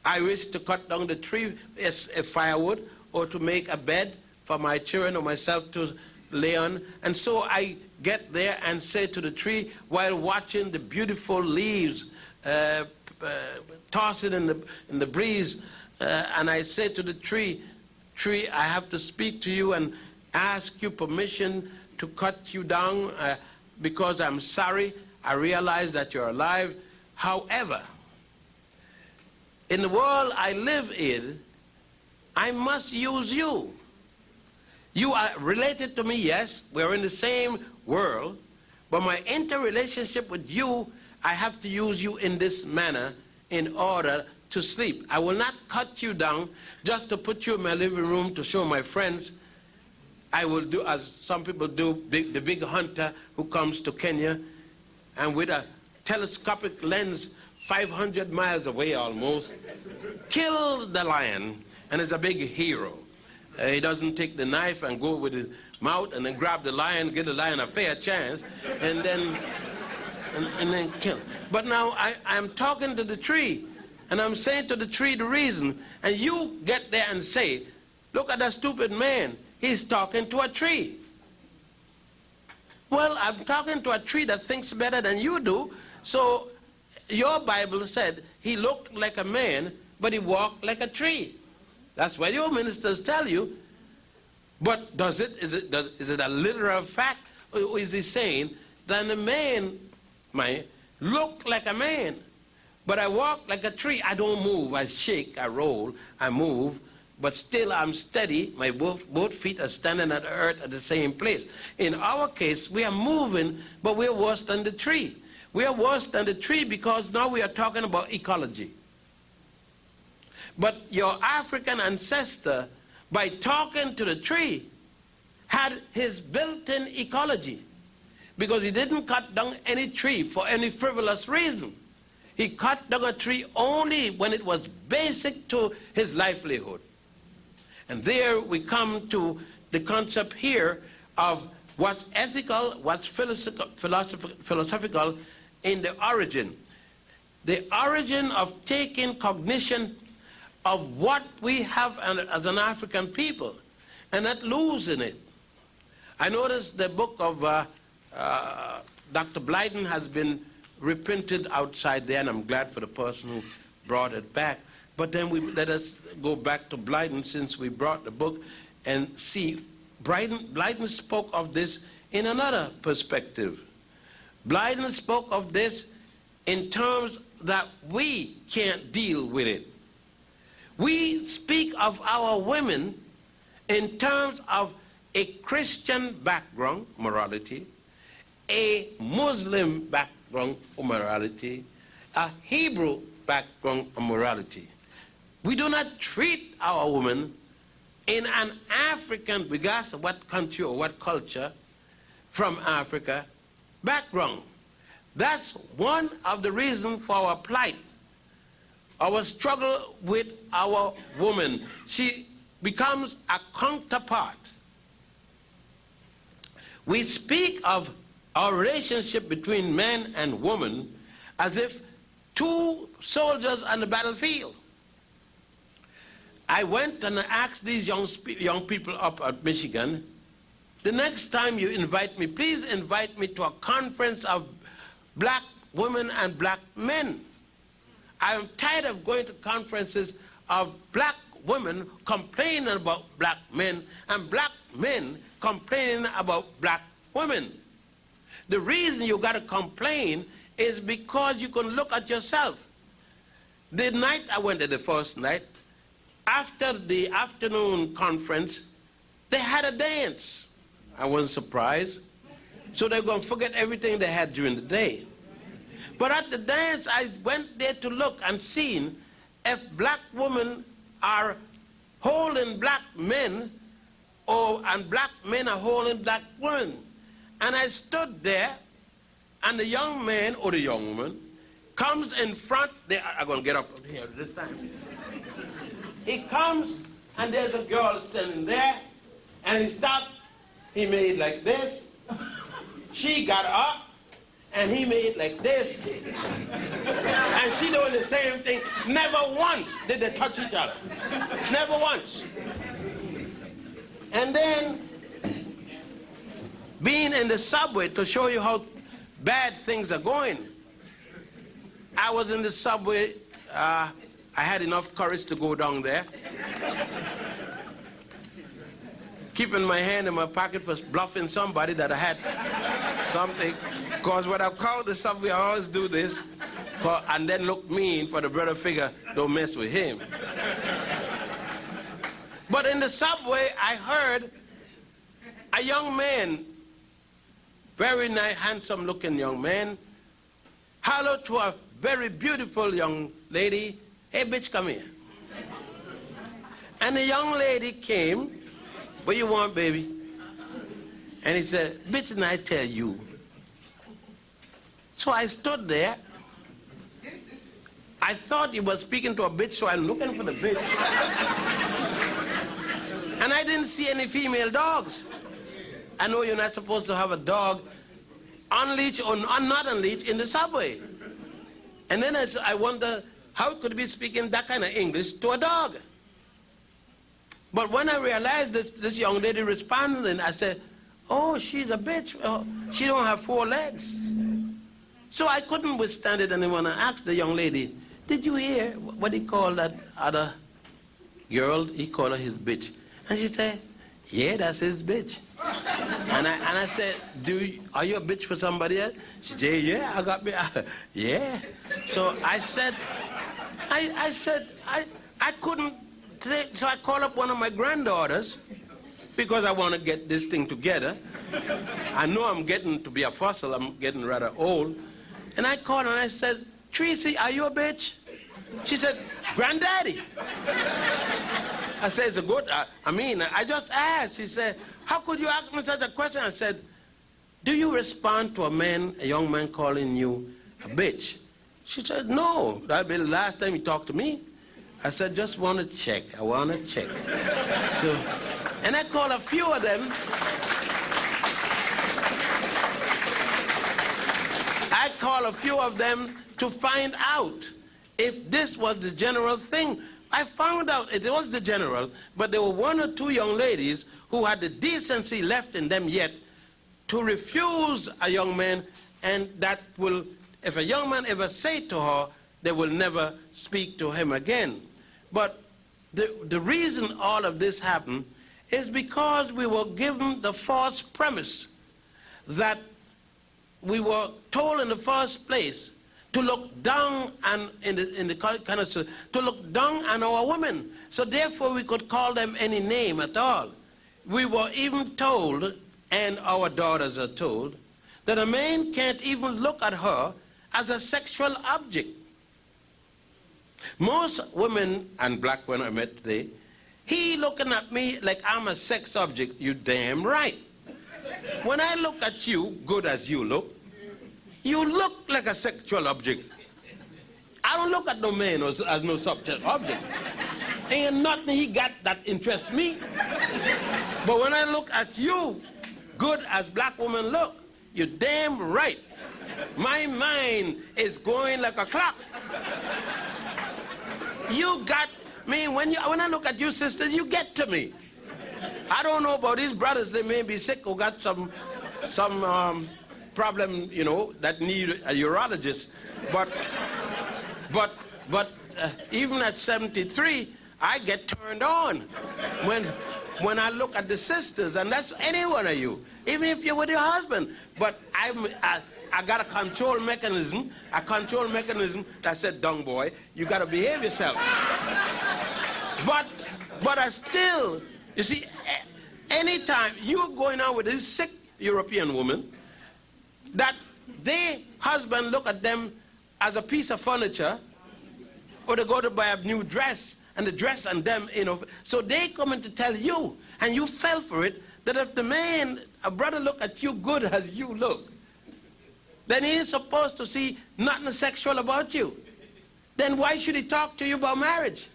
I wish to cut down the tree as a firewood or to make a bed for my children or myself to lay on. And so I get there and say to the tree, while watching the beautiful leaves tossing in the breeze, and I say to the tree, I have to speak to you and ask you permission to cut you down because I'm sorry. I realize that you're alive. However, in the world I live in, I must use you. You are related to me, yes. We're in the same world. But my interrelationship with you, I have to use you in this manner in order to sleep. I will not cut you down just to put you in my living room to show my friends. I will do as some people do, the big hunter who comes to Kenya and with a telescopic lens 500 miles away almost, kill the lion, and is a big hero. He doesn't take the knife and go with his mouth and then grab the lion, give the lion a fair chance, and then and then kill. But now I'm talking to the tree, and I'm saying to the tree the reason, and you get there and say, look at that stupid man, he's talking to a tree. Well, I'm talking to a tree that thinks better than you do, so your Bible said he looked like a man, but he walked like a tree. That's what your ministers tell you. But is it a literal fact, or is he saying that a man might look like a man, but I walk like a tree? I don't move, I shake, I roll, I move, but still I'm steady. My both feet are standing at the earth at the same place. In our case, we are moving, but we are worse than the tree. We are worse than the tree because now we are talking about ecology. But your African ancestor, by talking to the tree, had his built-in ecology, because he didn't cut down any tree for any frivolous reason. He cut down a tree only when it was basic to his livelihood. And there we come to the concept here of what's ethical, what's philosophical in the origin. The origin of taking cognition of what we have as an African people and not losing it. I noticed the book of Dr. Blyden has been reprinted outside there, and I'm glad for the person who brought it back. But then let us go back to Blyden, since we brought the book, and see Blyden spoke of this in another perspective. Blyden spoke of this in terms that we can't deal with it. We speak of our women in terms of a Christian background, morality, a Muslim background of morality, a Hebrew background of morality. We do not treat our women in an African, regardless of what country or what culture, from Africa background. That's one of the reasons for our plight, our struggle with our woman. She becomes a counterpart. We speak of our relationship between man and woman as if two soldiers on the battlefield. I went and asked these young people up at Michigan, the next time you invite me, please invite me to a conference of black women and black men. I am tired of going to conferences of black women complaining about black men and black men complaining about black women. The reason you got to complain is because you can look at yourself. The night I went there, the first night, after the afternoon conference, they had a dance. I wasn't surprised. So they're going to forget everything they had during the day. But at the dance, I went there to look and see if black women are holding black men, and black men are holding black women. And I stood there, and the young man or the young woman comes in front. I'm going to get up here this time. He comes, and there's a girl standing there, and he stopped. He made like this. She got up, and he made like this. And she doing the same thing. Never once did they touch each other. Never once. And then, being in the subway, to show you how bad things are going, I was in the subway. I had enough courage to go down there, keeping my hand in my pocket for bluffing somebody that I had something. Because when I call the subway, I always do this, and then look mean for the brother figure, don't mess with him. But in the subway, I heard a young man, very nice, handsome-looking young man, holler to a very beautiful young lady, "Hey, bitch, come here." And the young lady came, "What you want, baby?" And he said, "Bitch, and I tell you." So I stood there. I thought he was speaking to a bitch, so I'm looking for the bitch. And I didn't see any female dogs. I know you're not supposed to have a dog unleashed or not unleashed in the subway. And then I wonder, how could we be speaking that kind of English to a dog? But when I realized this young lady responded, I said, oh, she's a bitch. Oh, she don't have 4 legs. So I couldn't withstand it anymore. I asked the young lady, did you hear what he called that other girl? He called her his bitch. And she said, yeah, that's his bitch. And I said, are you a bitch for somebody else? She said, yeah, I got me. Yeah. So I said, I couldn't. So I called up one of my granddaughters because I want to get this thing together. I know I'm getting to be a fossil. I'm getting rather old. And I called her and I said, Tracy, are you a bitch? She said, Granddaddy. I said, it's a good, I just asked. She said, how could you ask me such a question? I said, do you respond to a young man calling you a bitch? She said, no, that'll be the last time he talked to me. I said, just want to check. I want to check. So, and I called a few of them. I called a few of them to find out if this was the general thing. I found out it was the general, but there were 1 or 2 young ladies who had the decency left in them yet to refuse a young man, and that will, if a young man ever say to her, they will never speak to him again. But the reason all of this happened is because we were given the false premise that we were told in the first place to look down and to look down on our women. So therefore we could call them any name at all. We were even told, and our daughters are told, that a man can't even look at her as a sexual object. Most women and black women I met today, he looking at me like I'm a sex object. You damn right. When I look at you, good as you look like a sexual object. I don't look at no man as no subject object. Ain't nothing he got that interests me. But when I look at you, good as black women look, you're damn right. My mind is going like a clock. You got me, when I look at you sisters, you get to me. I don't know about these brothers, they may be sick or got some problem, you know, that need a urologist. But even at 73, I get turned on when I look at the sisters, and that's any one of you, even if you're with your husband. But I got a control mechanism that said, dung boy, you got to behave yourself. But I still, you see, anytime you're going out with this sick European woman, that their husband look at them as a piece of furniture, or they go to buy a new dress, and the dress on them, you know, so they come in to tell you, and you fell for it, that if the man, a brother look at you good as you look, then he is supposed to see nothing sexual about you. Then why should he talk to you about marriage?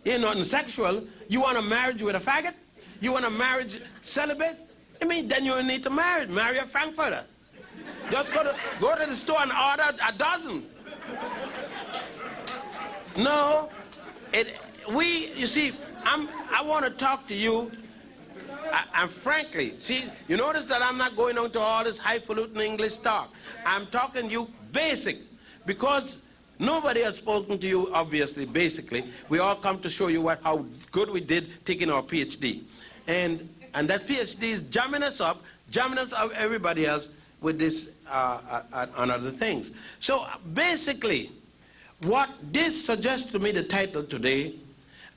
Ain't nothing sexual. You want a marriage with a faggot? You want a marriage celibate? I mean, then you need to marry a Frankfurter. Just go to the store and order a dozen. No, you see, I want to talk to you, and frankly, see, you notice that I'm not going on to all this highfalutin English talk. I'm talking to you basic, because nobody has spoken to you, obviously, basically. We all come to show you how good we did taking our PhD. And that PhD is jamming us up everybody else with this and other things. So basically, what this suggests to me, the title today,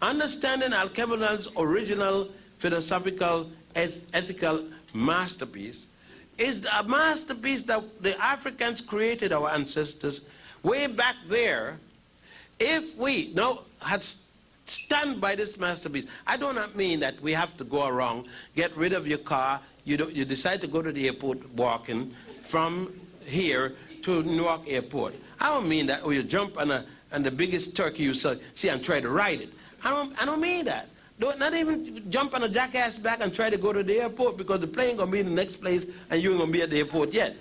Understanding Alkebulan's Original Philosophical Ethical Masterpiece, is a masterpiece that the Africans created, our ancestors, way back there. If we now had stand by this masterpiece, I do not mean that we have to go around, get rid of your car, you decide to go to the airport walking from here to Newark Airport. I don't mean that, or you jump on the biggest turkey you see and try to ride it. I don't mean that. Don't not even jump on a jackass back and try to go to the airport, because the plane going to be in the next place and you ain't going to be at the airport yet.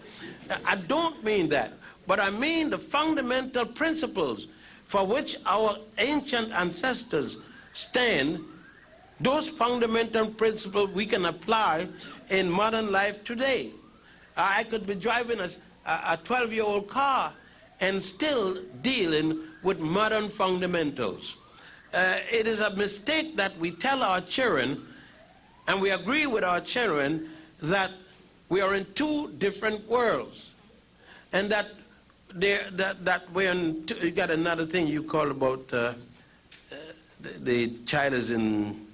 I don't mean that, but I mean the fundamental principles for which our ancient ancestors stand. Those fundamental principles we can apply in modern life today. I could be driving a 12-year-old car and still dealing with modern fundamentals. It is a mistake that we tell our children, and we agree with our children, that we are in two different worlds, and that we're in you got another thing you call about the child is in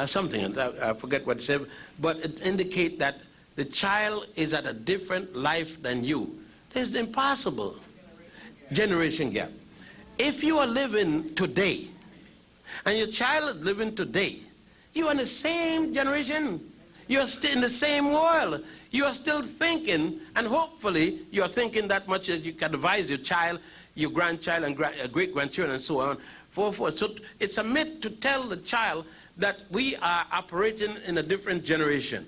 something, I forget what it said, but it indicates that the child is at a different life than you. It's impossible. Generation gap. If you are living today, and your child is living today, you are in the same generation. You are still in the same world. You are still thinking, and hopefully you are thinking that much that you can advise your child, your grandchild, and great-grandchildren, and so on. So it's a myth to tell the child that we are operating in a different generation.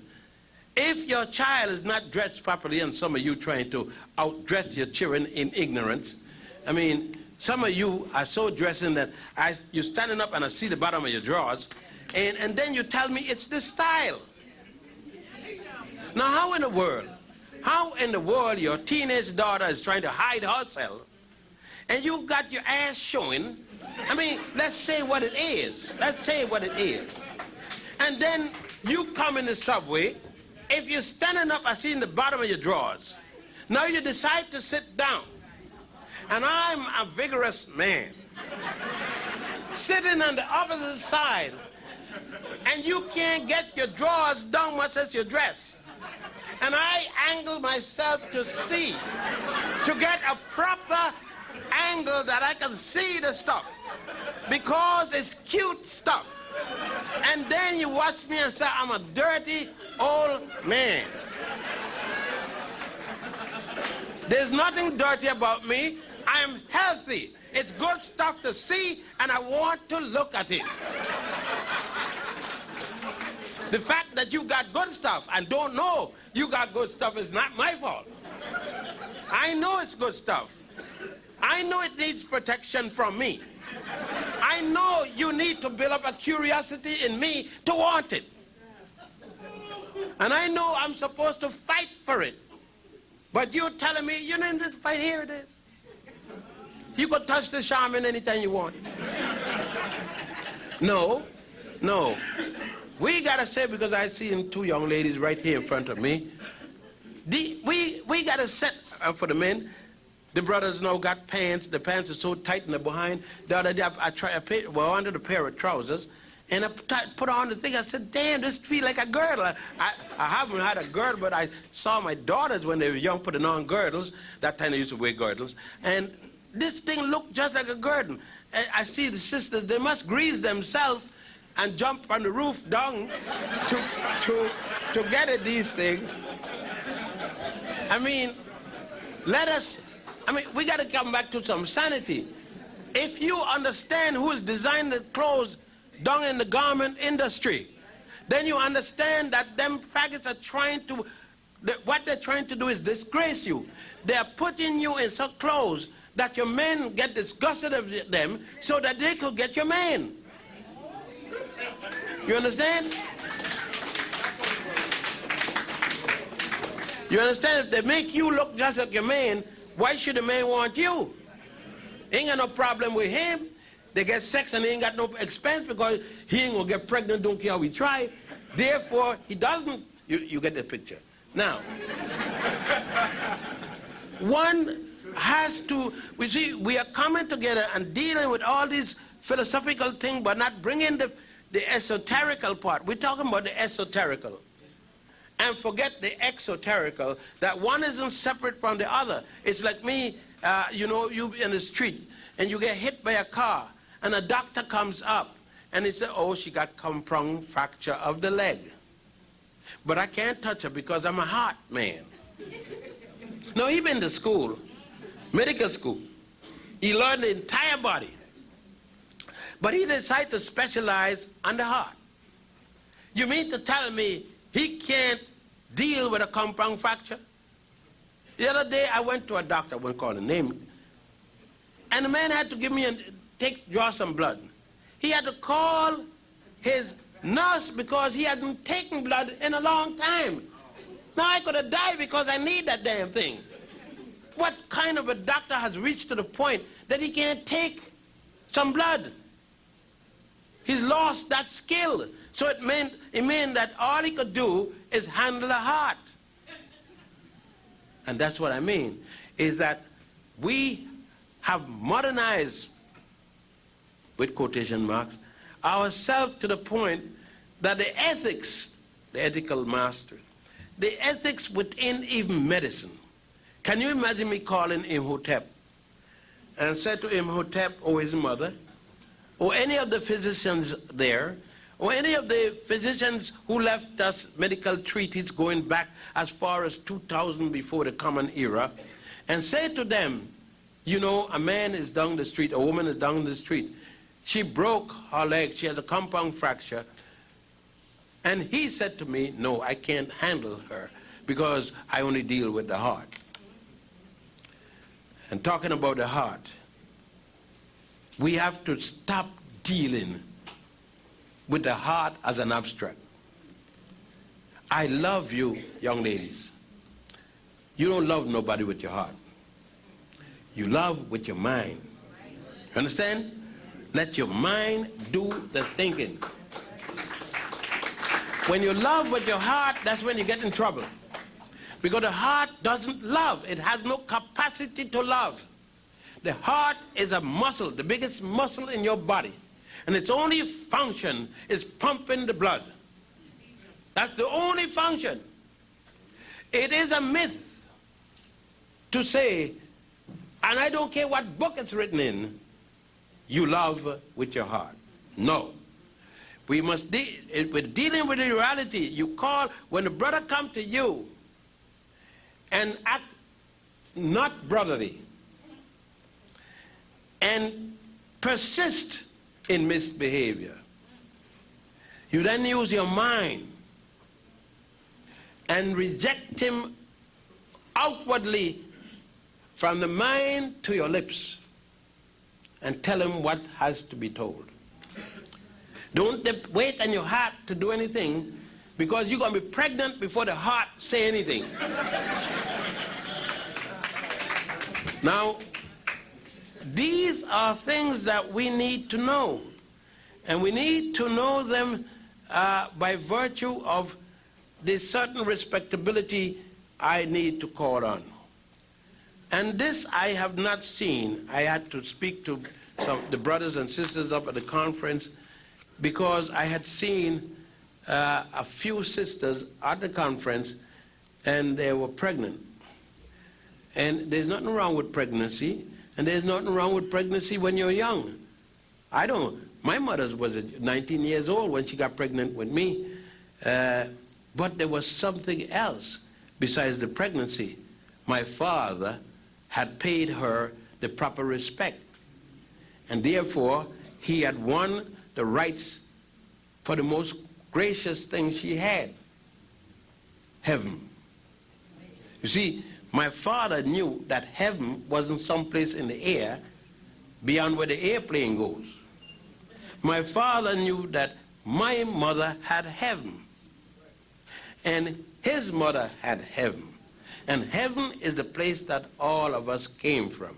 If your child is not dressed properly, and some of you trying to outdress your children in ignorance, I mean, some of you are so dressing that you're standing up and I see the bottom of your drawers, and then you tell me it's the style. Now, how in the world your teenage daughter is trying to hide herself, and you got your ass showing? I mean, let's say what it is. Let's say what it is. And then you come in the subway. If you're standing up, I see in the bottom of your drawers. Now you decide to sit down. And I'm a vigorous man, sitting on the opposite side, and you can't get your drawers down much as your dress. And I angle myself to see, to get a proper angle that I can see the stuff, because it's cute stuff. And then you watch me and say, I'm a dirty old man. There's nothing dirty about me. I am healthy. It's good stuff to see, and I want to look at it. The fact that you got good stuff and don't know you got good stuff is not my fault. I know it's good stuff. I know it needs protection from me. I know you need to build up a curiosity in me to want it. And I know I'm supposed to fight for it. But you're telling me you don't need to fight. Here it is. You could touch the shaman anytime you want. No. We got to say, because I see two young ladies right here in front of me, we got to set for the men. The brothers now got pants. The pants are so tight in the behind. The other day I wanted a pair of trousers, and I put on the thing. I said, damn, this feels like a girdle. I haven't had a girdle, but I saw my daughters when they were young putting on girdles. That time they used to wear girdles. And this thing looked just like a girdle. I see the sisters, they must grease themselves and jump on the roof down to get at these things. I mean, we got to come back to some sanity. If you understand who's designed the clothes down in the garment industry, then you understand that them faggots are trying to, what they're trying to do is disgrace you. They're putting you in such clothes that your men get disgusted of them so that they could get your man. You understand? You understand? If they make you look just like your man, why should the man want you? Ain't got no problem with him. They get sex and they ain't got no expense because he ain't gonna get pregnant, don't care how we try. Therefore, he doesn't. You get the picture. Now, one has to, we are coming together and dealing with all these philosophical things, but not bringing the esoterical part. We're talking about the esoterical. And forget the exoterical, that one isn't separate from the other. It's like me, you in the street, and you get hit by a car, and a doctor comes up, and he says, oh, she got compound fracture of the leg. But I can't touch her because I'm a heart man. No, he been to school, medical school. He learned the entire body. But he decided to specialize on the heart. You mean to tell me he can't deal with a compound fracture? The other day I went to a doctor, I won't call the name, and the man had to give me draw some blood. He had to call his nurse because he hadn't taken blood in a long time. Now I could have died because I need that damn thing. What kind of a doctor has reached to the point that he can't take some blood? He's lost that skill. So it meant that all he could do is handle the heart. And that's what I mean, is that we have modernized, with quotation marks, ourselves to the point that the ethics, the ethical masters, the ethics within even medicine. Can you imagine me calling Imhotep and said to Imhotep or his mother, or any of the physicians there, or any of the physicians who left us medical treaties going back as far as 2000 before the Common Era, and say to them, you know, a man is down the street, a woman is down the street, she broke her leg, she has a compound fracture, and he said to me, no, I can't handle her because I only deal with the heart. And talking about the heart, we have to stop dealing with the heart as an abstract. I love you, young ladies. You don't love nobody with your heart. You love with your mind. You understand? Let your mind do the thinking. When you love with your heart, that's when you get in trouble. Because the heart doesn't love. It has no capacity to love. The heart is a muscle, the biggest muscle in your body. And its only function is pumping the blood. That's the only function. It is a myth to say, and I don't care what book it's written in, you love with your heart. No. We must with dealing with the reality. You call, when a brother comes to you and act not brotherly and persist in misbehavior, you then use your mind and reject him outwardly from the mind to your lips and tell him what has to be told. Don't wait on your heart to do anything, because you're going to be pregnant before the heart say anything. Now, these are things that we need to know. And we need to know them by virtue of the certain respectability I need to call on. And this I have not seen. I had to speak to the brothers and sisters up at the conference, because I had seen a few sisters at the conference and they were pregnant. And there's nothing wrong with pregnancy, and there's nothing wrong with pregnancy when you're young. My mother was 19 years old when she got pregnant with me, but there was something else besides the pregnancy. My father had paid her the proper respect, and therefore he had won the rights for the most gracious thing she had, heaven. You see, my father knew that heaven wasn't someplace in the air beyond where the airplane goes. My father knew that my mother had heaven, and his mother had heaven. And heaven is the place that all of us came from.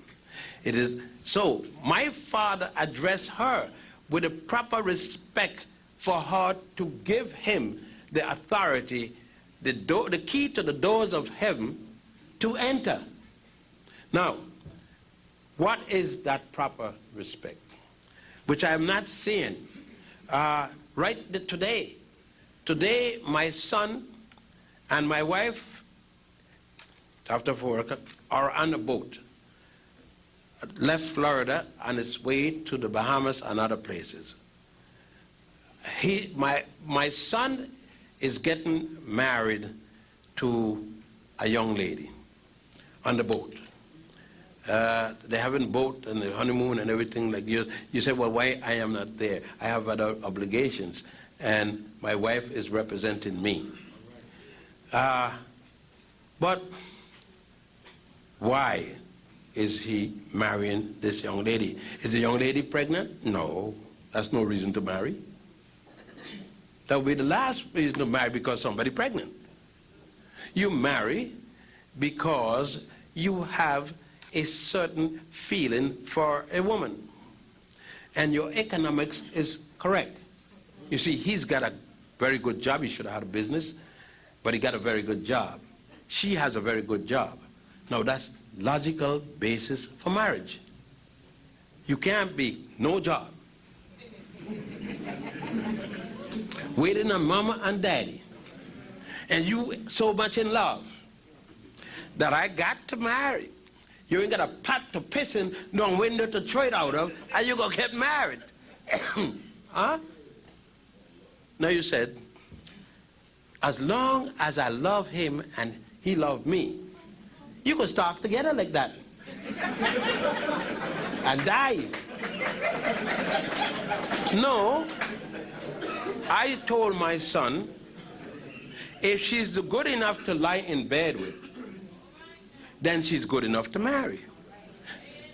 It is so my father addressed her with a proper respect for her to give him the authority, the key to the doors of heaven to enter. Now, what is that proper respect? Which I am not seeing right today. Today, my son and my wife, after 4 o'clock, are on a boat. Left Florida on its way to the Bahamas and other places. My son is getting married to a young lady on the boat. They're having boat and the honeymoon and everything like you. You say, well, why I am not there? I have other obligations, and my wife is representing me. But why is he marrying this young lady? Is the young lady pregnant? No, that's no reason to marry. That would be the last reason to marry, because somebody's pregnant. You marry because you have a certain feeling for a woman, and your economics is correct. You see, he's got a very good job. He should have had a business, but he got a very good job. She has a very good job. Now that's logical basis for marriage. You can't be no job, waiting on mama and daddy, and you so much in love that I got to marry. You ain't got a pot to piss in, no window to throw it out of, and you gonna get married. Huh? Now you said, as long as I love him and he loved me, you can start together like that and die. No, I told my son, if she's good enough to lie in bed with, then she's good enough to marry.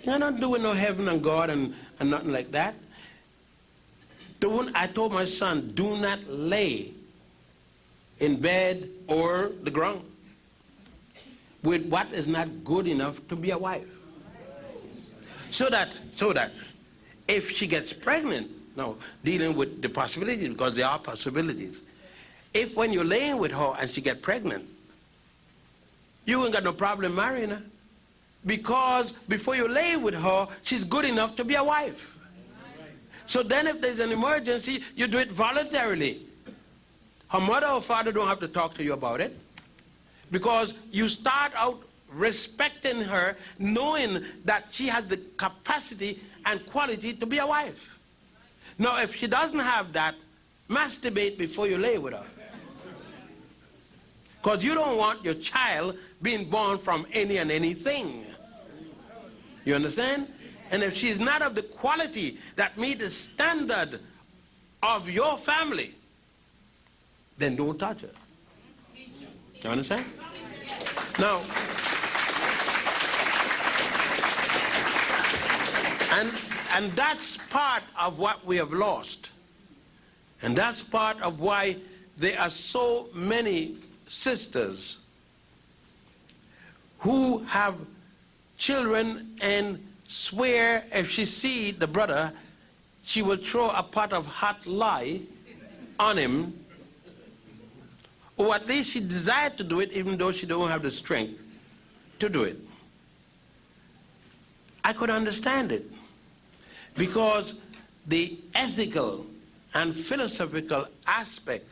You're not doing no heaven and God and nothing like that. I told my son, do not lay in bed or the ground with what is not good enough to be a wife. So that if she gets pregnant, now dealing with the possibilities, because there are possibilities. If when you're laying with her and she gets pregnant, you ain't got no problem marrying her, because before you lay with her, she's good enough to be a wife. So then if there's an emergency, you do it voluntarily. Her mother or father don't have to talk to you about it, because you start out respecting her, knowing that she has the capacity and quality to be a wife. Now if she doesn't have that, masturbate before you lay with her, because you don't want your child being born from any and anything. You understand? And if she's not of the quality that meets the standard of your family, then don't touch her. You understand? Now, and that's part of what we have lost. And that's part of why there are so many sisters who have children and swear if she see the brother, she will throw a pot of hot lye on him, or at least she desired to do it even though she don't have the strength to do it. I could understand it, because the ethical and philosophical aspect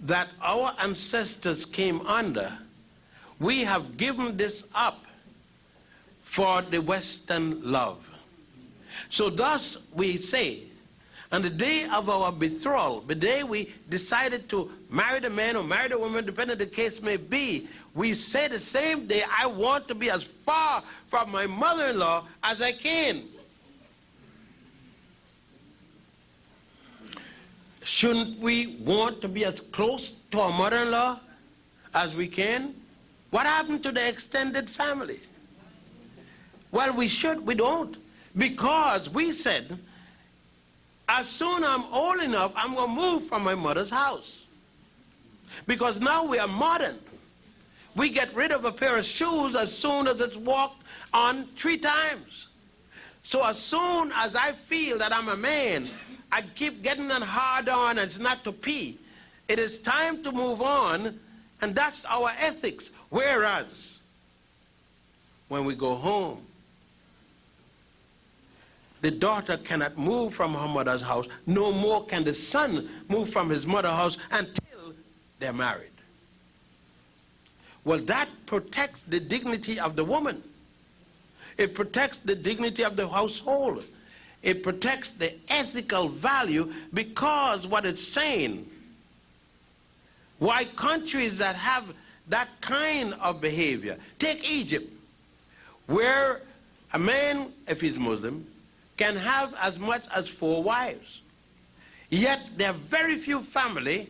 that our ancestors came under, we have given this up for the Western love. So thus we say, on the day of our betrothal, the day we decided to marry the man or marry the woman, depending on the case may be, we say the same day, I want to be as far from my mother-in-law as I can. Shouldn't we want to be as close to our mother-in-law as we can? What happened to the extended family? Well, we should, we don't. Because we said, as soon as I'm old enough, I'm going to move from my mother's house. Because now we are modern. We get rid of a pair of shoes as soon as it's walked on 3 times. So as soon as I feel that I'm a man, I keep getting on hard on and it's not to pee. It is time to move on, and that's our ethics. Whereas, when we go home, the daughter cannot move from her mother's house. No more can the son move from his mother's house until they're married. Well, that protects the dignity of the woman. It protects the dignity of the household. It protects the ethical value, because what it's saying, why countries that have that kind of behavior, take Egypt, where A man, if he's Muslim, can have as much as 4 wives. Yet there are very few families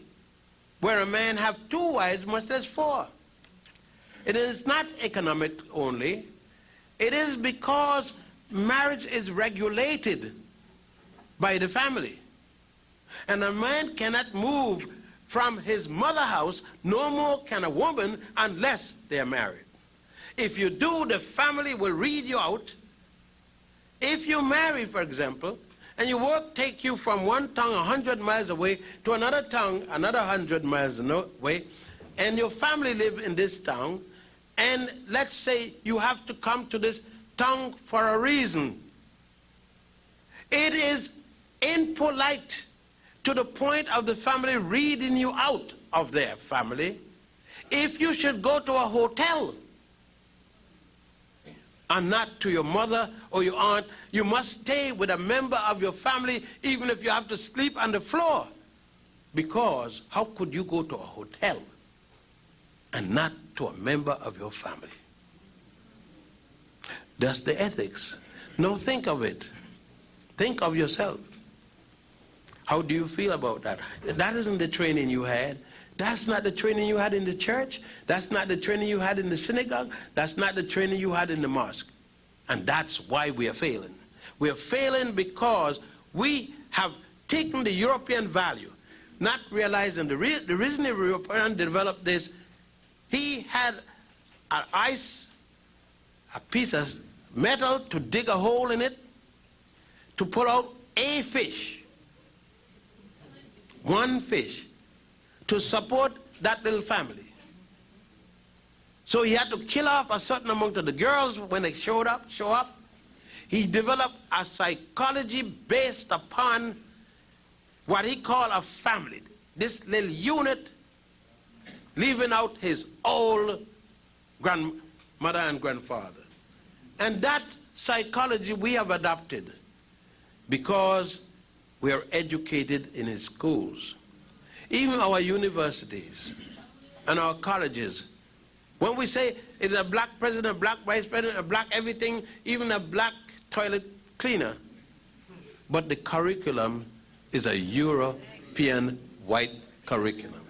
where a man have 2 wives, much less 4. It is not economic only. It is because marriage is regulated by the family. And a man cannot move from his mother's house, no more can a woman, unless they are married. If you do, the family will read you out. If you marry, for example, and your work take you from one town 100 miles away to another town another 100 miles away, and your family live in this town, and let's say you have to come to this town for a reason, it is impolite to the point of the family reading you out of their family. If you should go to a hotel and not to your mother or your aunt, you must stay with a member of your family, even if you have to sleep on the floor. Because how could you go to a hotel and not to a member of your family? That's the ethics. Now think of it. Think of yourself. How do you feel about that? That isn't the training you had. That's not the training you had in the church. That's not the training you had in the synagogue. That's not the training you had in the mosque. And that's why we are failing. We are failing because we have taken the European value, not realizing the reason the European developed this, he had an ice, a piece of metal to dig a hole in it, to pull out a fish, one fish, to support that little family. So he had to kill off a certain amount of the girls when they show up. He developed a psychology based upon what he called a family. This little unit, leaving out his old grandmother and grandfather. And that psychology we have adopted because we are educated in his schools. Even our universities and our colleges, when we say it's a black president, a black vice president, a black everything, even a black toilet cleaner, but the curriculum is a European white curriculum.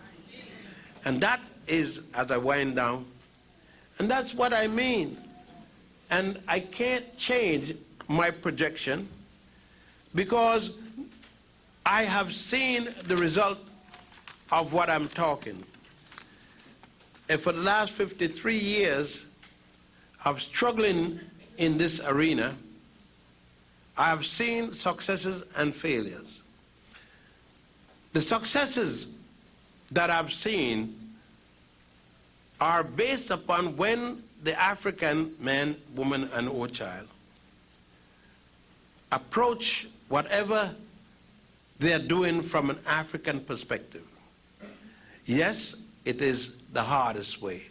And that is, as I wind down, and that's what I mean. And I can't change my projection because I have seen the result of what I'm talking. And for the last 53 years of struggling in this arena, I have seen successes and failures. The successes that I've seen are based upon when the African man, woman, and or child approach whatever they are doing from an African perspective. Yes, it is the hardest way.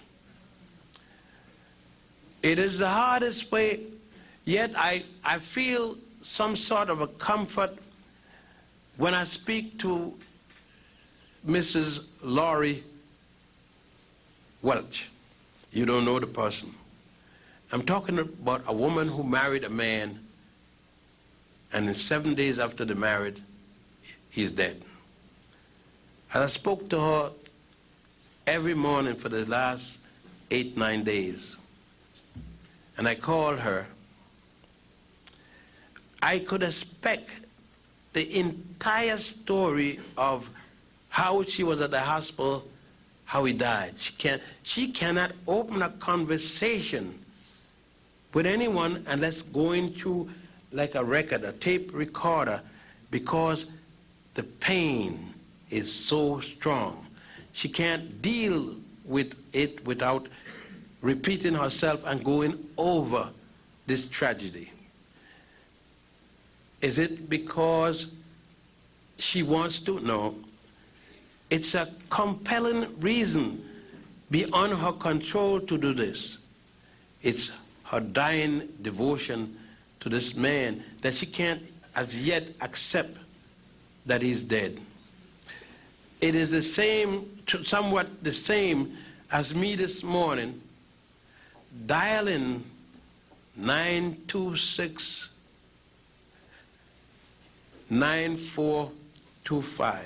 It is the hardest way, yet I feel some sort of a comfort when I speak to Mrs. Laurie Welch. You don't know the person. I'm talking about a woman who married a man, and in 7 days after the marriage, he's dead. And I spoke to her every morning for the last 8-9 days. And I called her. I could expect the entire story of how she was at the hospital, how he died. She cannot open a conversation with anyone unless going through like a record, a tape recorder, because the pain is so strong. She can't deal with it without repeating herself and going over this tragedy. Is it because she wants to? No. It's a compelling reason beyond her control to do this. It's her dying devotion to this man that she can't as yet accept that he's dead. It is the same, somewhat the same as me this morning dialing 926-9425.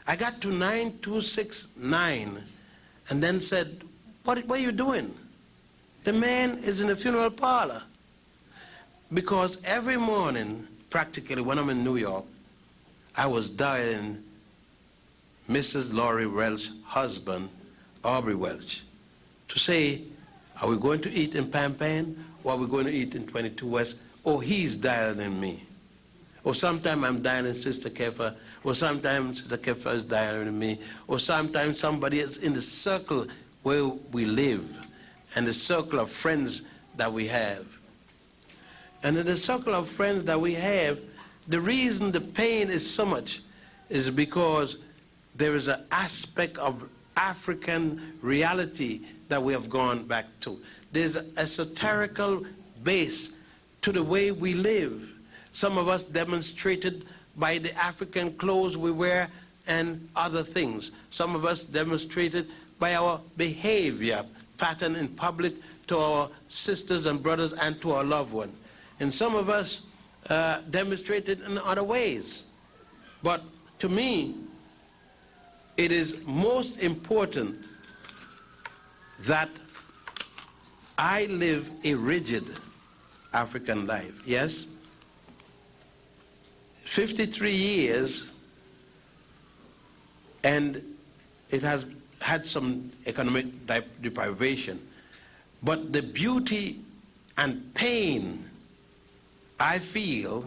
I got to 9269 and then said, what are you doing? The man is in the funeral parlor. Because every morning, practically when I'm in New York, I was dialing Mrs. Laurie Welch's husband, Aubrey Welch, to say, are we going to eat in Pampan, or are we going to eat in 22 West? Oh, he's dialing me. Or sometimes I'm dialing Sister Kefa, or sometimes Sister Kefa is dialing me, or sometimes somebody is in the circle where we live, and the circle of friends that we have. And in the circle of friends that we have, the reason the pain is so much is because there is an aspect of African reality that we have gone back to. There's an esoterical base to the way we live. Some of us demonstrated by the African clothes we wear and other things. Some of us demonstrated by our behavior pattern in public to our sisters and brothers and to our loved ones. And some of us demonstrated in other ways. But to me, it is most important that I live a rigid African life. Yes? 53 years, and it has had some economic deprivation. But the beauty and pain I feel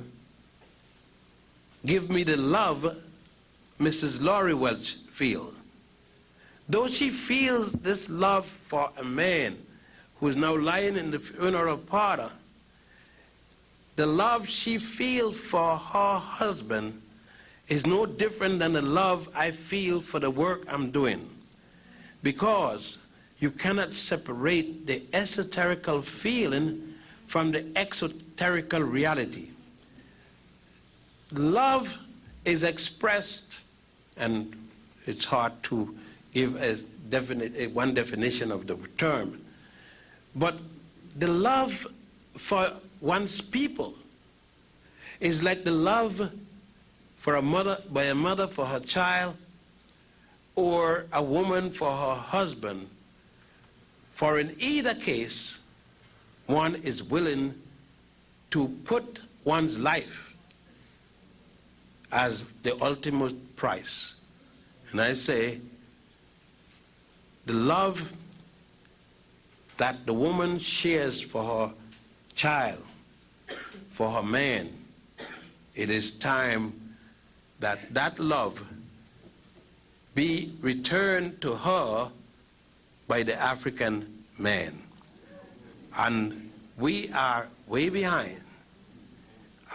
give me the love Mrs. Laurie Welch feels. Though she feels this love for a man who is now lying in the funeral parlor, the love she feels for her husband is no different than the love I feel for the work I'm doing. Because you cannot separate the esoterical feeling from the exoterical reality. Love is expressed, and it's hard to give one definition of the term, but the love for one's people is like the love for a mother, by a mother for her child, or a woman for her husband. For in either case, one is willing to put one's life as the ultimate price. And I say, the love that the woman shares for her child, for her man, it is time that that love be returned to her by the African man. And we are way behind.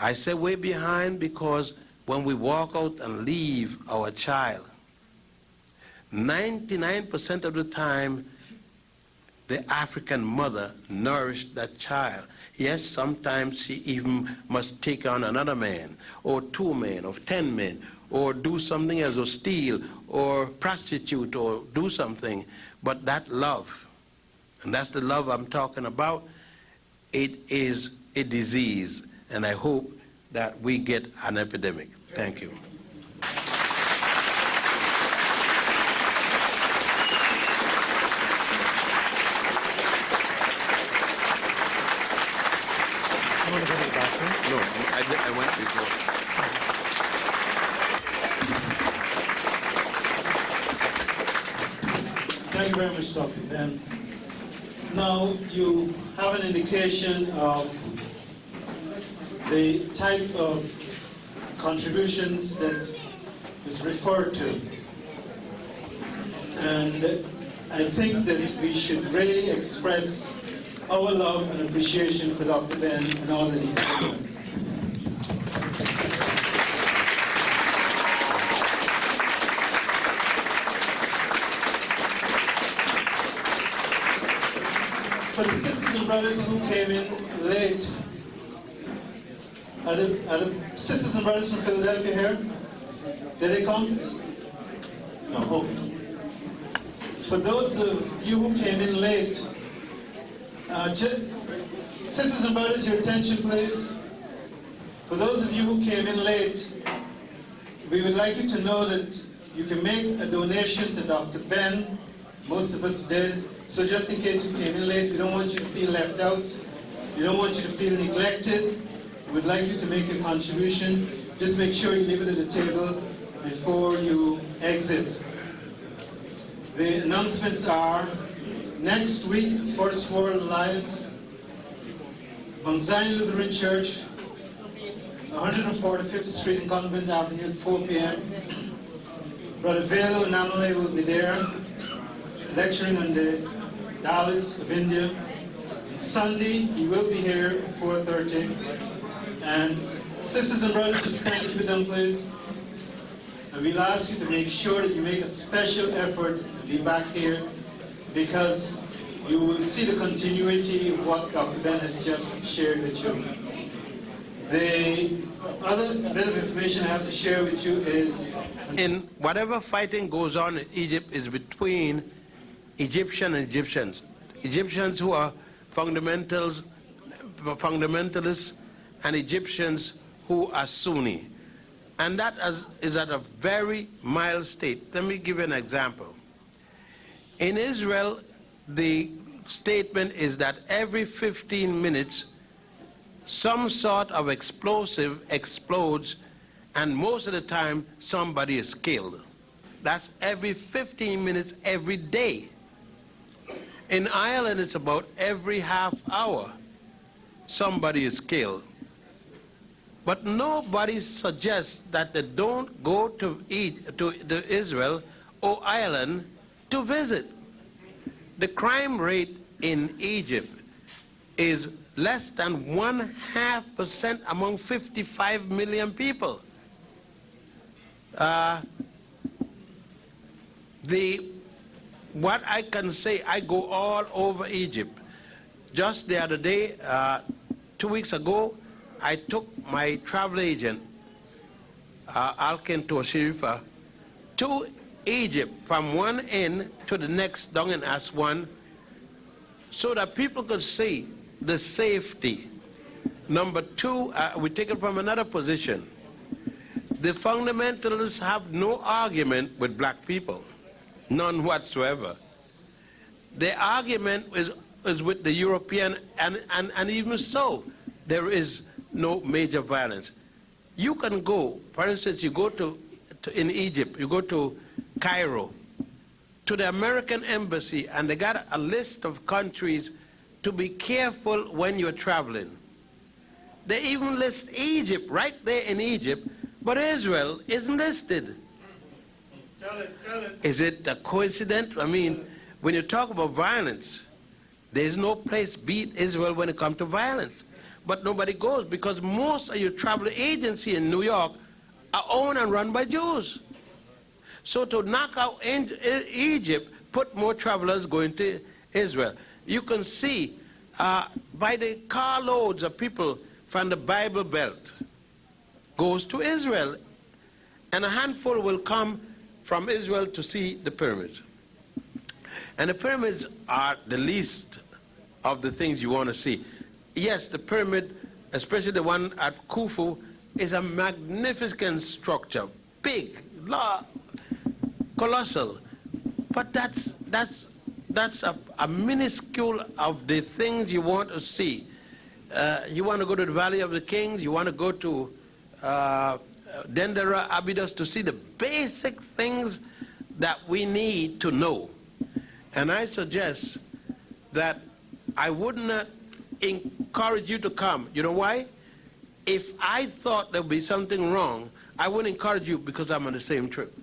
I say way behind because when we walk out and leave our child, 99% of the time, the African mother nourished that child. Yes, sometimes she even must take on another man, or 2 men, or 10 men, or do something else, or steal, or prostitute, or do something. But that love, and that's the love I'm talking about, it is a disease, and I hope that we get an epidemic. Thank you. You want to go to the bathroom? No, I went before. Thank you very much, Dr. Ben. Now you have an indication of the type of contributions that is referred to. And I think that we should really express our love and appreciation for Dr. Ben and all that he's given us. For the sisters and brothers who came in late, are the sisters and brothers from Philadelphia here? Did they come? No, okay. For those of you who came in late, Sisters and brothers, your attention please. For those of you who came in late, we would like you to know that you can make a donation to Dr. Ben. Most of us did. So just in case you came in late, we don't want you to feel left out. We don't want you to feel neglected. We would like you to make a contribution. Just make sure you leave it at the table before you exit. The announcements are, next week, First World Alliance, Mount Zion Lutheran Church, 145th Street and Convent Avenue at 4 p.m. Brother Velo Namale will be there, lecturing on the Dalits of India. Sunday, he will be here at 4:30. And sisters and brothers, would you kindly keep it down, please? And we'll ask you to make sure that you make a special effort to be back here, because you will see the continuity of what Dr. Ben has just shared with you. The other bit of information I have to share with you is, in whatever fighting goes on in Egypt is between Egyptians Egyptians who are fundamentalists, and Egyptians who are Sunni. And that is at a very mild state. Let me give you an example. In Israel, the statement is that every 15 minutes, some sort of explosive explodes, and most of the time, somebody is killed. That's every 15 minutes, every day. In Ireland, it's about every half hour, somebody is killed. But nobody suggests that they don't go to Israel or Ireland to visit. The crime rate in Egypt is less than 0.5% among 55 million people. What I can say, I go all over Egypt. Just the other day, 2 weeks ago, I took my travel agent, Alken Sharifa, to Egypt from one end to the next down in Aswan, so that people could see the safety. Number two, we take it from another position. The fundamentalists have no argument with black people, none whatsoever. The argument is with the European, and even so, there is no major violence. You can go, for instance, you go in Egypt, you go to Cairo, to the American embassy, and they got a list of countries to be careful when you're traveling. They even list Egypt, right there in Egypt, but Israel isn't listed. Tell it. Is it a coincidence? I mean, when you talk about violence, there's no place beat Israel when it comes to violence. But nobody goes, because most of your travel agency in New York are owned and run by Jews. So to knock out Egypt, put more travelers going to Israel. You can see by the carloads of people from the Bible Belt goes to Israel, and a handful will come from Israel to see the pyramids. And the pyramids are the least of the things you want to see. Yes, the pyramid, especially the one at Khufu, is a magnificent structure, big, colossal. But that's a minuscule of the things you want to see. You want to go to the Valley of the Kings, you want to go to Dendera, Abydos, to see the basic things that we need to know. And I suggest that I would not encourage you to come. You know why? If I thought there would be something wrong, I wouldn't encourage you, because I'm on the same trip.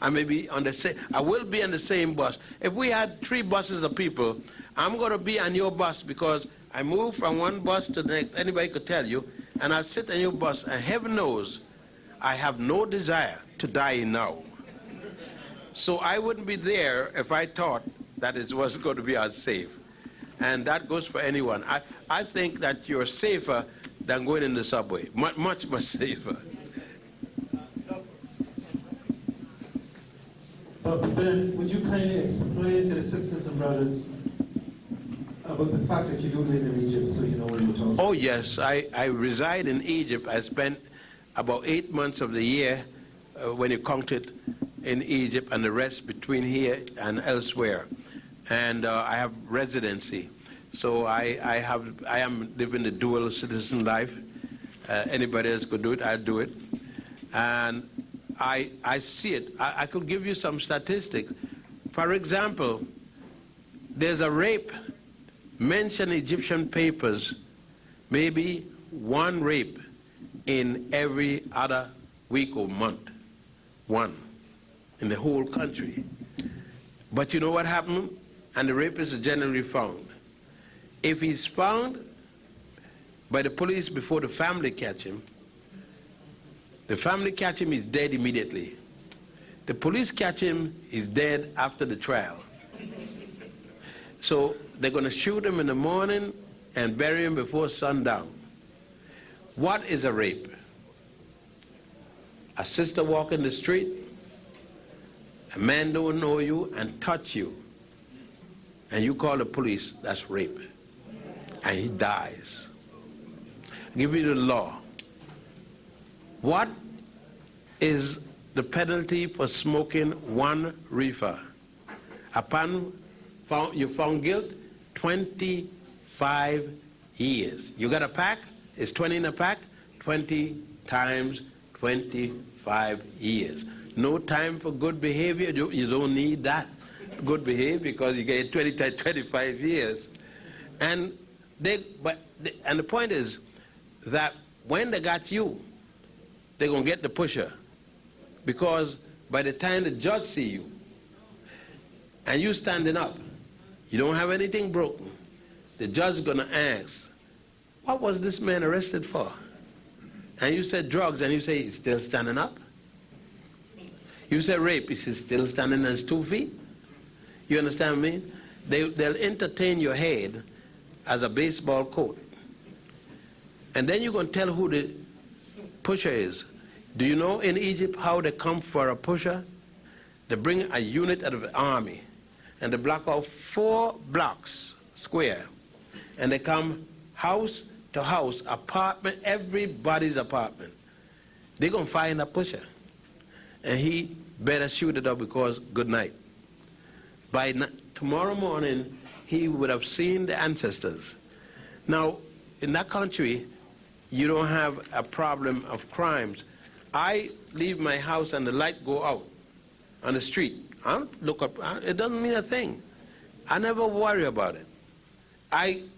I will be on the same bus. If we had 3 buses of people, I'm going to be on your bus, because I move from one bus to the next. Anybody could tell you. And I'll sit on your bus, and heaven knows I have no desire to die now. So I wouldn't be there if I thought that it was going to be unsafe. And that goes for anyone. I think that you're safer than going in the subway. Much, much safer. Dr. Ben, would you kindly explain to the sisters and brothers about the fact that you do live in Egypt, so you know what you're talking about. Oh, yes. I reside in Egypt. I spent about 8 months of the year, when you count it, in Egypt, and the rest between here and elsewhere. And I have residency. So I am living the dual citizen life. Anybody else could do it, I'd do it. And I see it. I could give you some statistics. For example, there's a rape mentioned in Egyptian papers, maybe one rape in every other week or month. One in the whole country. But you know what happened? And the rapist is generally found. If he's found by the police before the family catch him, he's dead immediately. The police catch him, he's dead after the trial. So they're going to shoot him in the morning and bury him before sundown. What is a rape? A sister walking the street, a man don't know you and touch you, and you call the police, that's rape. And he dies. Give you the law. What is the penalty for smoking one reefer? Upon you found guilt, 25 years. You got a pack, it's 20 in a pack, 20 times 25 years. No time for good behavior. You don't need that good behavior because you get 20 to 25 years. And the point is that when they got you, they're going to get the pusher. Because by the time the judge see you and you standing up, you don't have anything broken, the judge is going to ask, what was this man arrested for? And you said drugs, and you say he's still standing up. You said rape, he's still standing on his 2 feet. You understand me? They'll entertain your head as a baseball coat. And then you're going to tell who the pusher is. Do you know in Egypt how they come for a pusher? They bring a unit out of the army, and they block out 4 blocks square, and they come house to house, apartment, everybody's apartment. They're going to find a pusher, and he better shoot it up because good night. By tomorrow morning, he would have seen the ancestors. Now, in that country, you don't have a problem of crimes. I leave my house and the light go out on the street. I don't look up. It doesn't mean a thing. I never worry about it.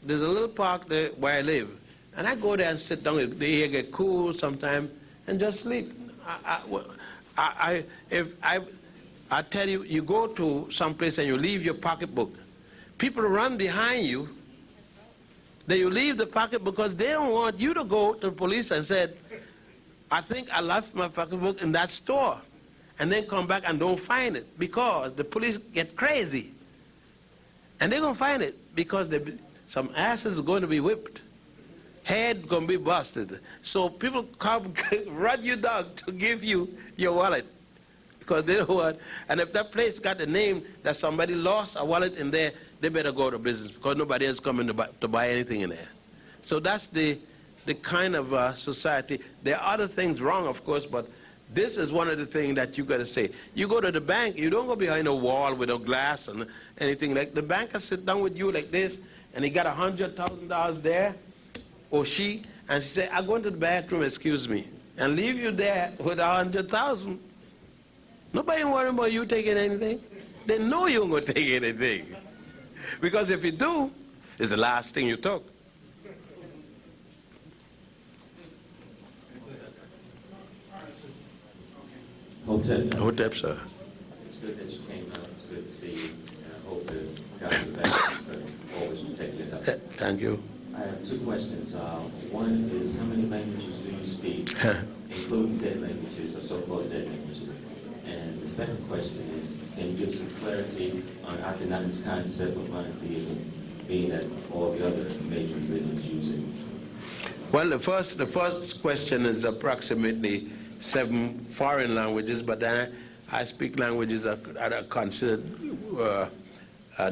There's a little park there where I live, and I go there and sit down. The air get cool sometimes and just sleep. I tell you, you go to some place and you leave your pocketbook. People run behind you. Then you leave the pocket because they don't want you to go to the police and say, I think I left my pocketbook in that store, and then come back and don't find it because the police get crazy. And they're going to find it because some ass is going to be whipped. Head going to be busted. So people come run you down to give you your wallet because they don't want. And if that place got the name that somebody lost a wallet in there, they better go to business because nobody else coming to buy anything in there. So that's the kind of society. There are other things wrong, of course, but this is one of the things that you got to say. You go to the bank, you don't go behind a wall with a glass and anything like. The banker sit down with you like this, and he got $100,000 there, or she, and she say, I'm going to the bathroom, excuse me, and leave you there with 100,000. Nobody worrying about you taking anything. They know you're going to take anything. Because if you do, it's the last thing you took. Hotep, sir. It's good that you came out. It's good to see you. And I hope that God is back because always will take it up. Thank you. I have 2 questions. One is, how many languages do you speak, including dead languages or so-called dead languages? And the second question is, can you give some clarity on Akhenaten's concept of monotheism, being that all the other major religions use it? Well, the first question is approximately 7 foreign languages, but then I speak languages that are considered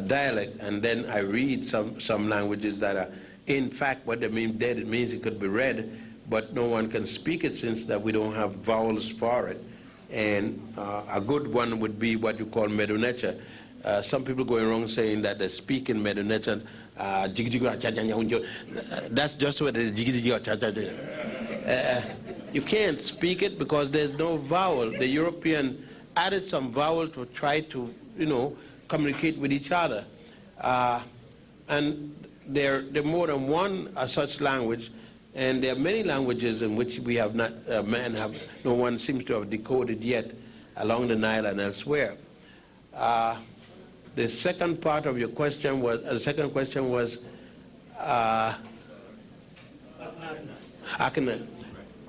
dialect, and then I read some languages that are, in fact, what they mean dead. It means it could be read, but no one can speak it since that we don't have vowels for it. And a good one would be what you call Medunecha. Some people going wrong saying that they speak in Medunecha. That's just what it is. You can't speak it because there's no vowel. The European added some vowel to try to, communicate with each other. And there are more than one such language, and there are many languages in which we have not, no one seems to have decoded yet along the Nile and elsewhere. The second part of your question was, Akhenaten.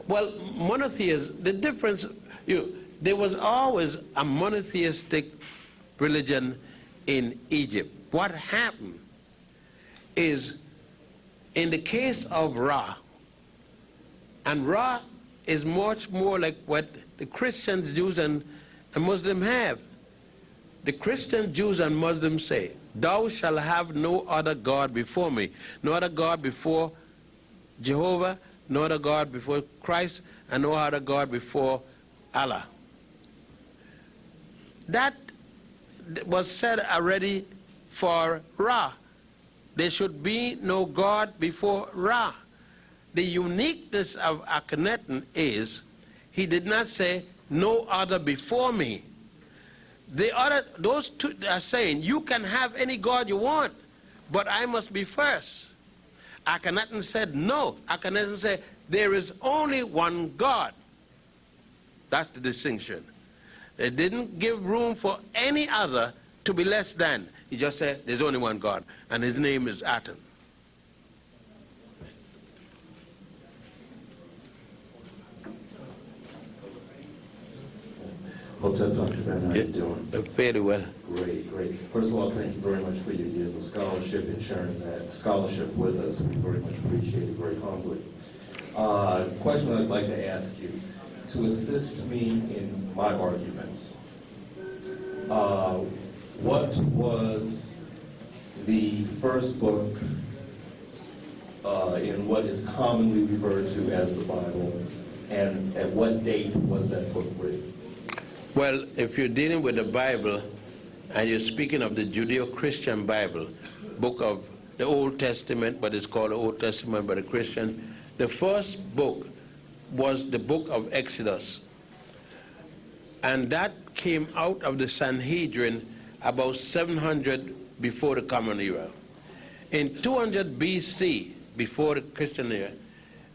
Well, monotheism, the difference, there was always a monotheistic religion in Egypt. What happened is, in the case of Ra, and Ra is much more like what the Christians, Jews, and Muslims have. The Christians, Jews, and Muslims say, "Thou shalt have no other God before me," no other God before Jehovah, no other God before Christ, and no other God before Allah. That was said already for Ra. There should be no God before Ra. The uniqueness of Akhenaten is he did not say no other before me. Those two are saying you can have any God you want, but I must be first. Akhenaten said no. Akhenaten said there is only one God. That's the distinction. They didn't give room for any other to be less than. He just said there's only one God, and his name is Aten. What's up, Dr. Ben? How you doing? Very well. Great, great. First of all, thank you very much for your years of scholarship and sharing that scholarship with us. We very much appreciate it, very humbly. Question I'd like to ask you, to assist me in my arguments. What was the first book in what is commonly referred to as the Bible, and at what date was that book written? Well, if you're dealing with the Bible, and you're speaking of the Judeo-Christian Bible, book of the Old Testament, but it's called the Old Testament by the Christian, the first book was the book of Exodus. And that came out of the Sanhedrin about 700 before the Common Era. In 200 BC, before the Christian era,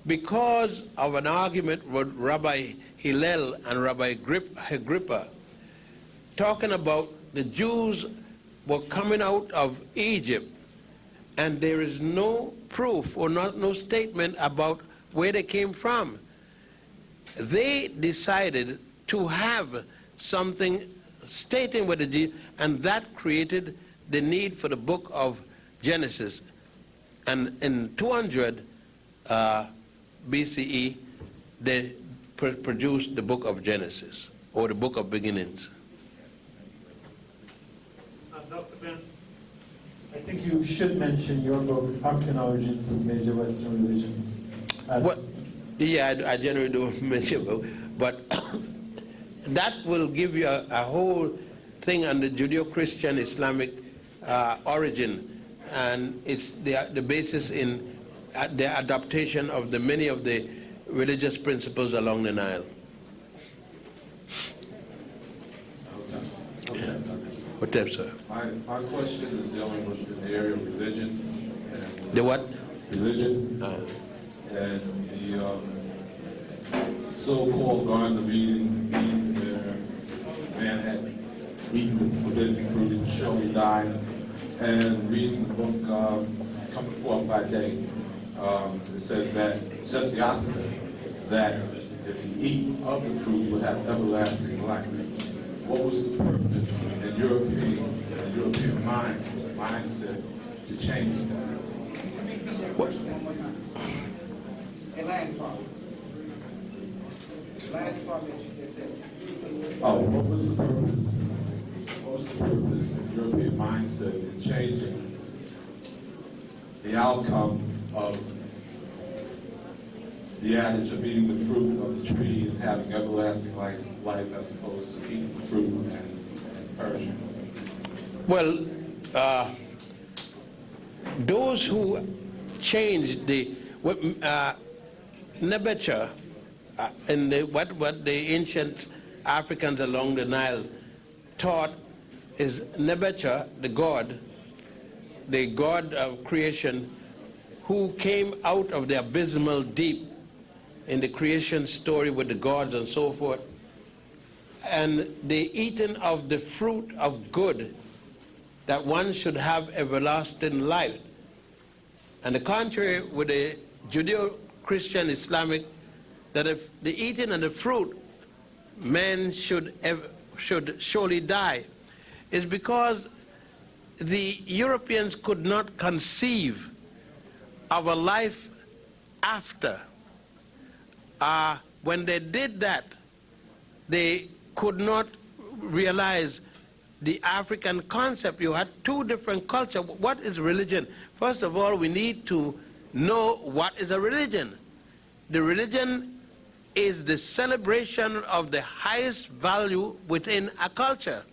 because of an argument with Rabbi Hillel and Rabbi Agrippa, talking about the Jews were coming out of Egypt, and there is no proof or no statement about where they came from. They decided to have something stating what the Jews, and that created the need for the book of Genesis. And in 200 BCE, they produced the book of Genesis, or the book of beginnings. Dr. Ben, I think you should mention your book, African Origins of Major Western Religions. Well, yeah, I generally don't mention it, but that will give you a whole thing on the Judeo-Christian Islamic origin, and it's the basis in the adaptation of many of the religious principles along the Nile. What type, sir? My question is dealing with the area of religion. And the what? Religion. And the so-called Garden of Eden where man had eaten the forbidden fruit and surely died. And reading the book Coming Forth by Day, it says that it's just the opposite, that if you eat of the fruit, you will have everlasting life. What was the purpose, in your opinion, European mindset, to change that? What? The last part. The last part that you said. Oh, what was the purpose? What what's the purpose of European mindset in changing the outcome of the adage of eating the fruit of the tree and having everlasting life as opposed to eating the fruit and perishing? Well, those who changed the Nebuchadnezzar in what the ancient Africans along the Nile taught is Nebuchadnezzar, the god of creation, who came out of the abysmal deep in the creation story with the gods and so forth, and the eating of the fruit of good, that one should have everlasting life. And the contrary with the Judeo-Christian Islamic, that if the eating of the fruit, man should surely die, is because the Europeans could not conceive of a life after. When they did that, they could not realize the African concept. You had two different cultures. What is religion? First of all, we need to know what is a religion. The religion is the celebration of the highest value within a culture.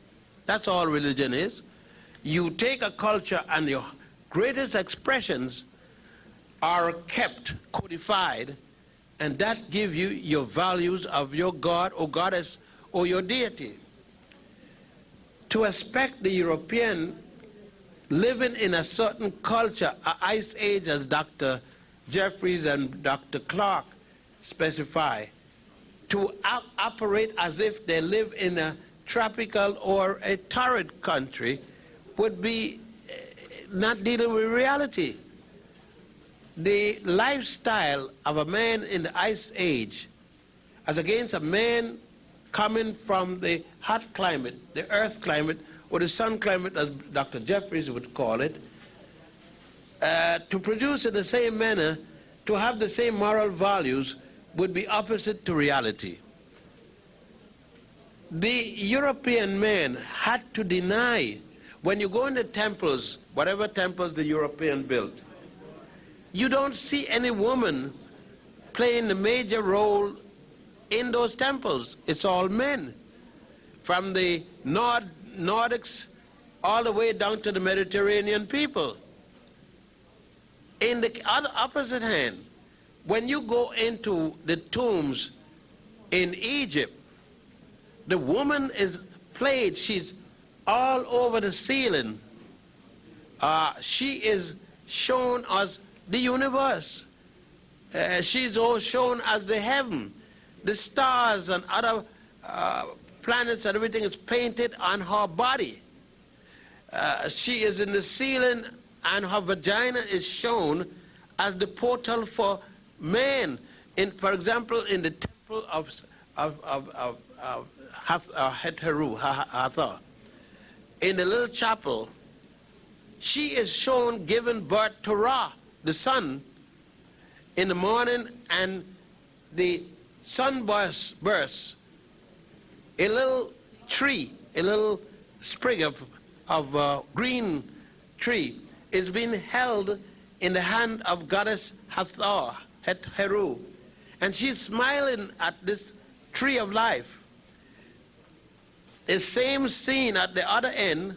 That's all religion is. You take a culture and your greatest expressions are kept, codified, and that gives you your values of your God or goddess or your deity. To expect the European living in a certain culture, an ice age, as Dr. Jeffries and Dr. Clark specify, to operate as if they live in a tropical or a torrid country would be not dealing with reality. The lifestyle of a man in the ice age as against a man coming from the hot climate, the earth climate, or the sun climate, as Dr. Jeffries would call it, to produce in the same manner, to have the same moral values, would be opposite to reality. The European man had to deny, when you go in the temples, whatever temples the European built, you don't see any woman playing the major role in those temples. It's all men, from the Nordics all the way down to the Mediterranean people. In the other opposite hand, when you go into the tombs in Egypt, the woman is played, she's all over the ceiling. She is shown as the universe. She's all shown as the heaven. The stars and other planets and everything is painted on her body. She is in the ceiling, and her vagina is shown as the portal for man. For example, in the temple of Hathor, in the little chapel, she is shown giving birth to Ra, the sun, in the morning, and the sun bursts. A little tree, a little sprig of green tree is being held in the hand of goddess Hathor, Heru, and she's smiling at this tree of life. The same scene at the other end,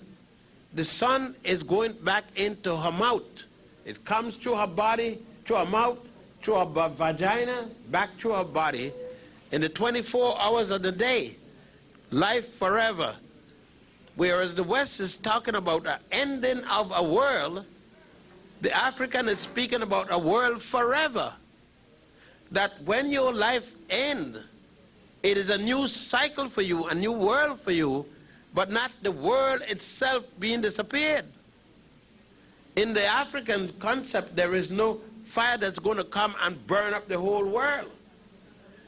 the sun is going back into her mouth. It comes through her body, through her mouth, through her vagina, back through her body, in the 24 hours of the day. Life forever. Whereas the West is talking about an ending of a world, the African is speaking about a world forever. That when your life ends, it is a new cycle for you, a new world for you, but not the world itself being disappeared. In the African concept, there is no fire that's going to come and burn up the whole world.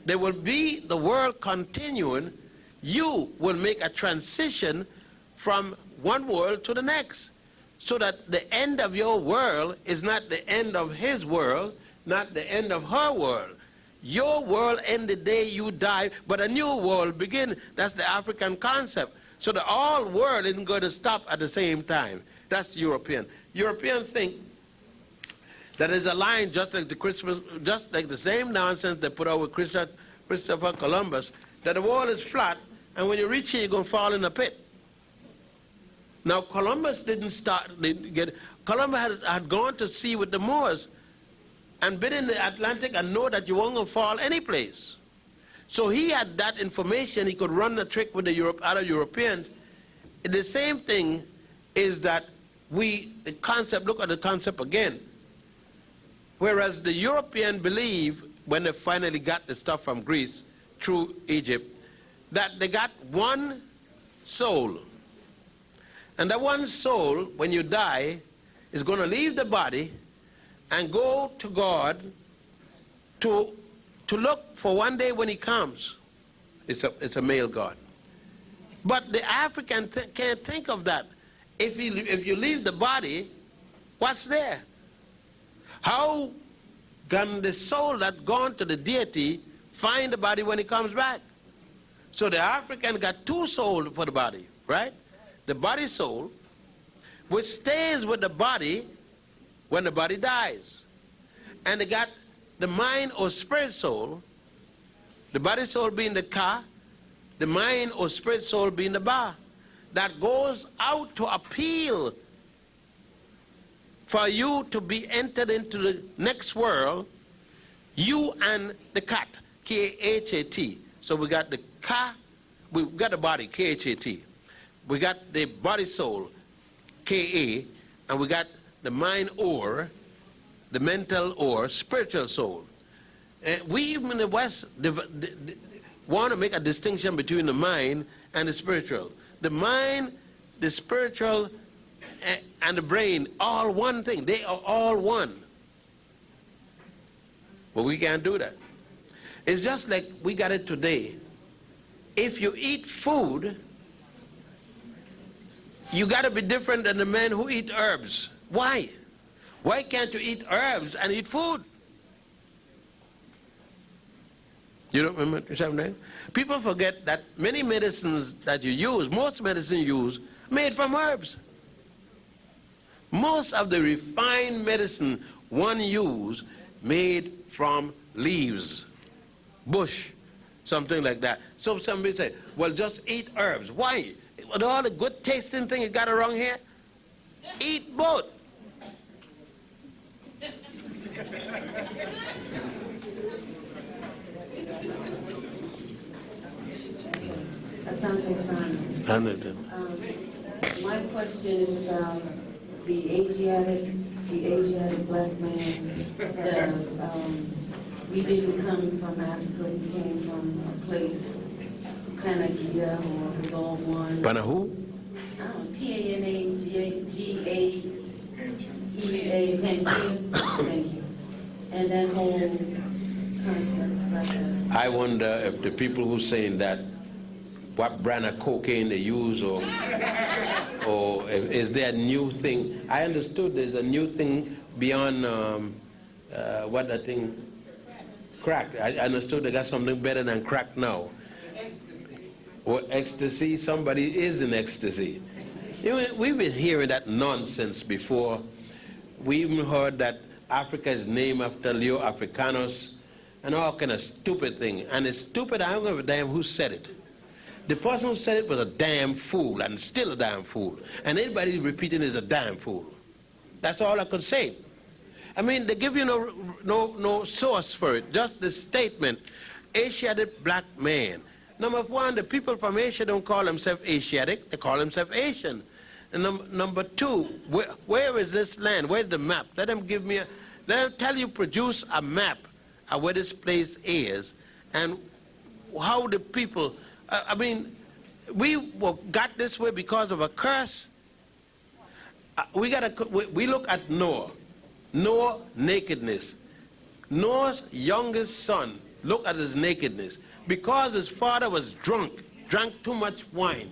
There will be the world continuing. You will make a transition from one world to the next, so that the end of your world is not the end of his world, not the end of her world. Your world ends the day you die, but a new world begins. That's the African concept. So the whole world isn't going to stop at the same time. That's the European. Europeans think that there's a line just like the same nonsense they put out with Christopher Columbus, that the world is flat, and when you reach here, you're going to fall in a pit. Now, Columbus Columbus had gone to sea with the Moors and been in the Atlantic and know that you weren't going to fall any place. So he had that information. He could run the trick with the other Europeans. The same thing is that look at the concept again. Whereas the European believe, when they finally got the stuff from Greece through Egypt, that they got one soul. And that one soul, when you die, is going to leave the body and go to God to look for one day when he comes. It's a male God. But the African can't think of that. If you leave the body, what's there? How can the soul that gone to the deity find the body when he comes back? So the African got two souls for the body, right? The body soul, which stays with the body when the body dies. And they got the mind or spirit soul, the body soul being the ka, the mind or spirit soul being the ba, that goes out to appeal for you to be entered into the next world, you and the cat, K-H-A-T. So we got the ka, we've got the body, K-H-A-T. We got the body soul, K-A, and we got the mind or, the mental or, spiritual soul. We even in the West want to make a distinction between the mind and the spiritual. The mind, the spiritual, and the brain, all one thing. They are all one. But we can't do that. It's just like we got it today. If you eat food, you got to be different than the men who eat herbs. Why? Why can't you eat herbs and eat food? You don't remember something? People forget that many medicines that you use, most medicine you use, made from herbs. Most of the refined medicine one use made from leaves, bush, something like that. So somebody say, well, just eat herbs. Why? With all the good tasting thing you got around here, eat both. My question is about the Asiatic black man. We didn't come from Africa. We came from a place, Panagia, or was all one. Pana who? P-A-N-A-G-A-E-A, Pangea. Thank you. And that whole concept like that. I wonder if the people who saying that, what brand of cocaine they use, or is there a new thing? I understood there's a new thing beyond what that thing, crack. I understood they got something better than crack now. Or ecstasy. Somebody is in ecstasy. You know, we've been hearing that nonsense before. We even heard that Africa is named after Leo Africanus and all kind of stupid thing. And it's stupid, I don't give a damn who said it. The person who said it was a damn fool, and still a damn fool. And anybody repeating is a damn fool. That's all I could say. I mean, they give you no source for it, just the statement, Asiatic black man. Number one, the people from Asia don't call themselves Asiatic, they call themselves Asian. And number two, where is this land? Where's the map? Let them give me let them tell you, produce a map of where this place is and how the people, I mean, we got this way because of a curse. We look at Noah. Noah, nakedness. Noah's youngest son, look at his nakedness. Because his father was drunk, drank too much wine.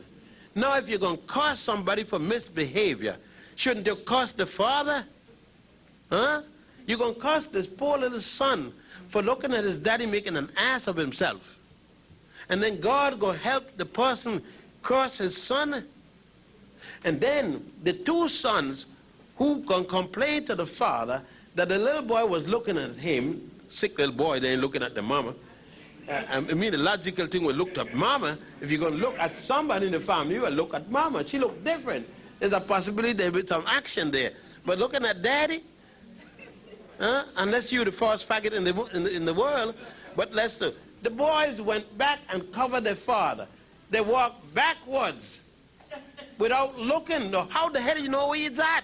Now if you're going to curse somebody for misbehavior, shouldn't you curse the father? Huh? You're going to curse this poor little son for looking at his daddy making an ass of himself. And then God going to help the person curse his son. And then the two sons who can complain to the father that the little boy was looking at him, sick little boy, they ain't looking at the mama. I mean, the logical thing would look at mama. If you're going to look at somebody in the family, you will look at mama. She looked different. There's a possibility there will be some action there. But looking at daddy, unless you're the first faggot in the world, but let's do. The boys went back and covered their father. They walked backwards without looking. How the hell do you know where he's at?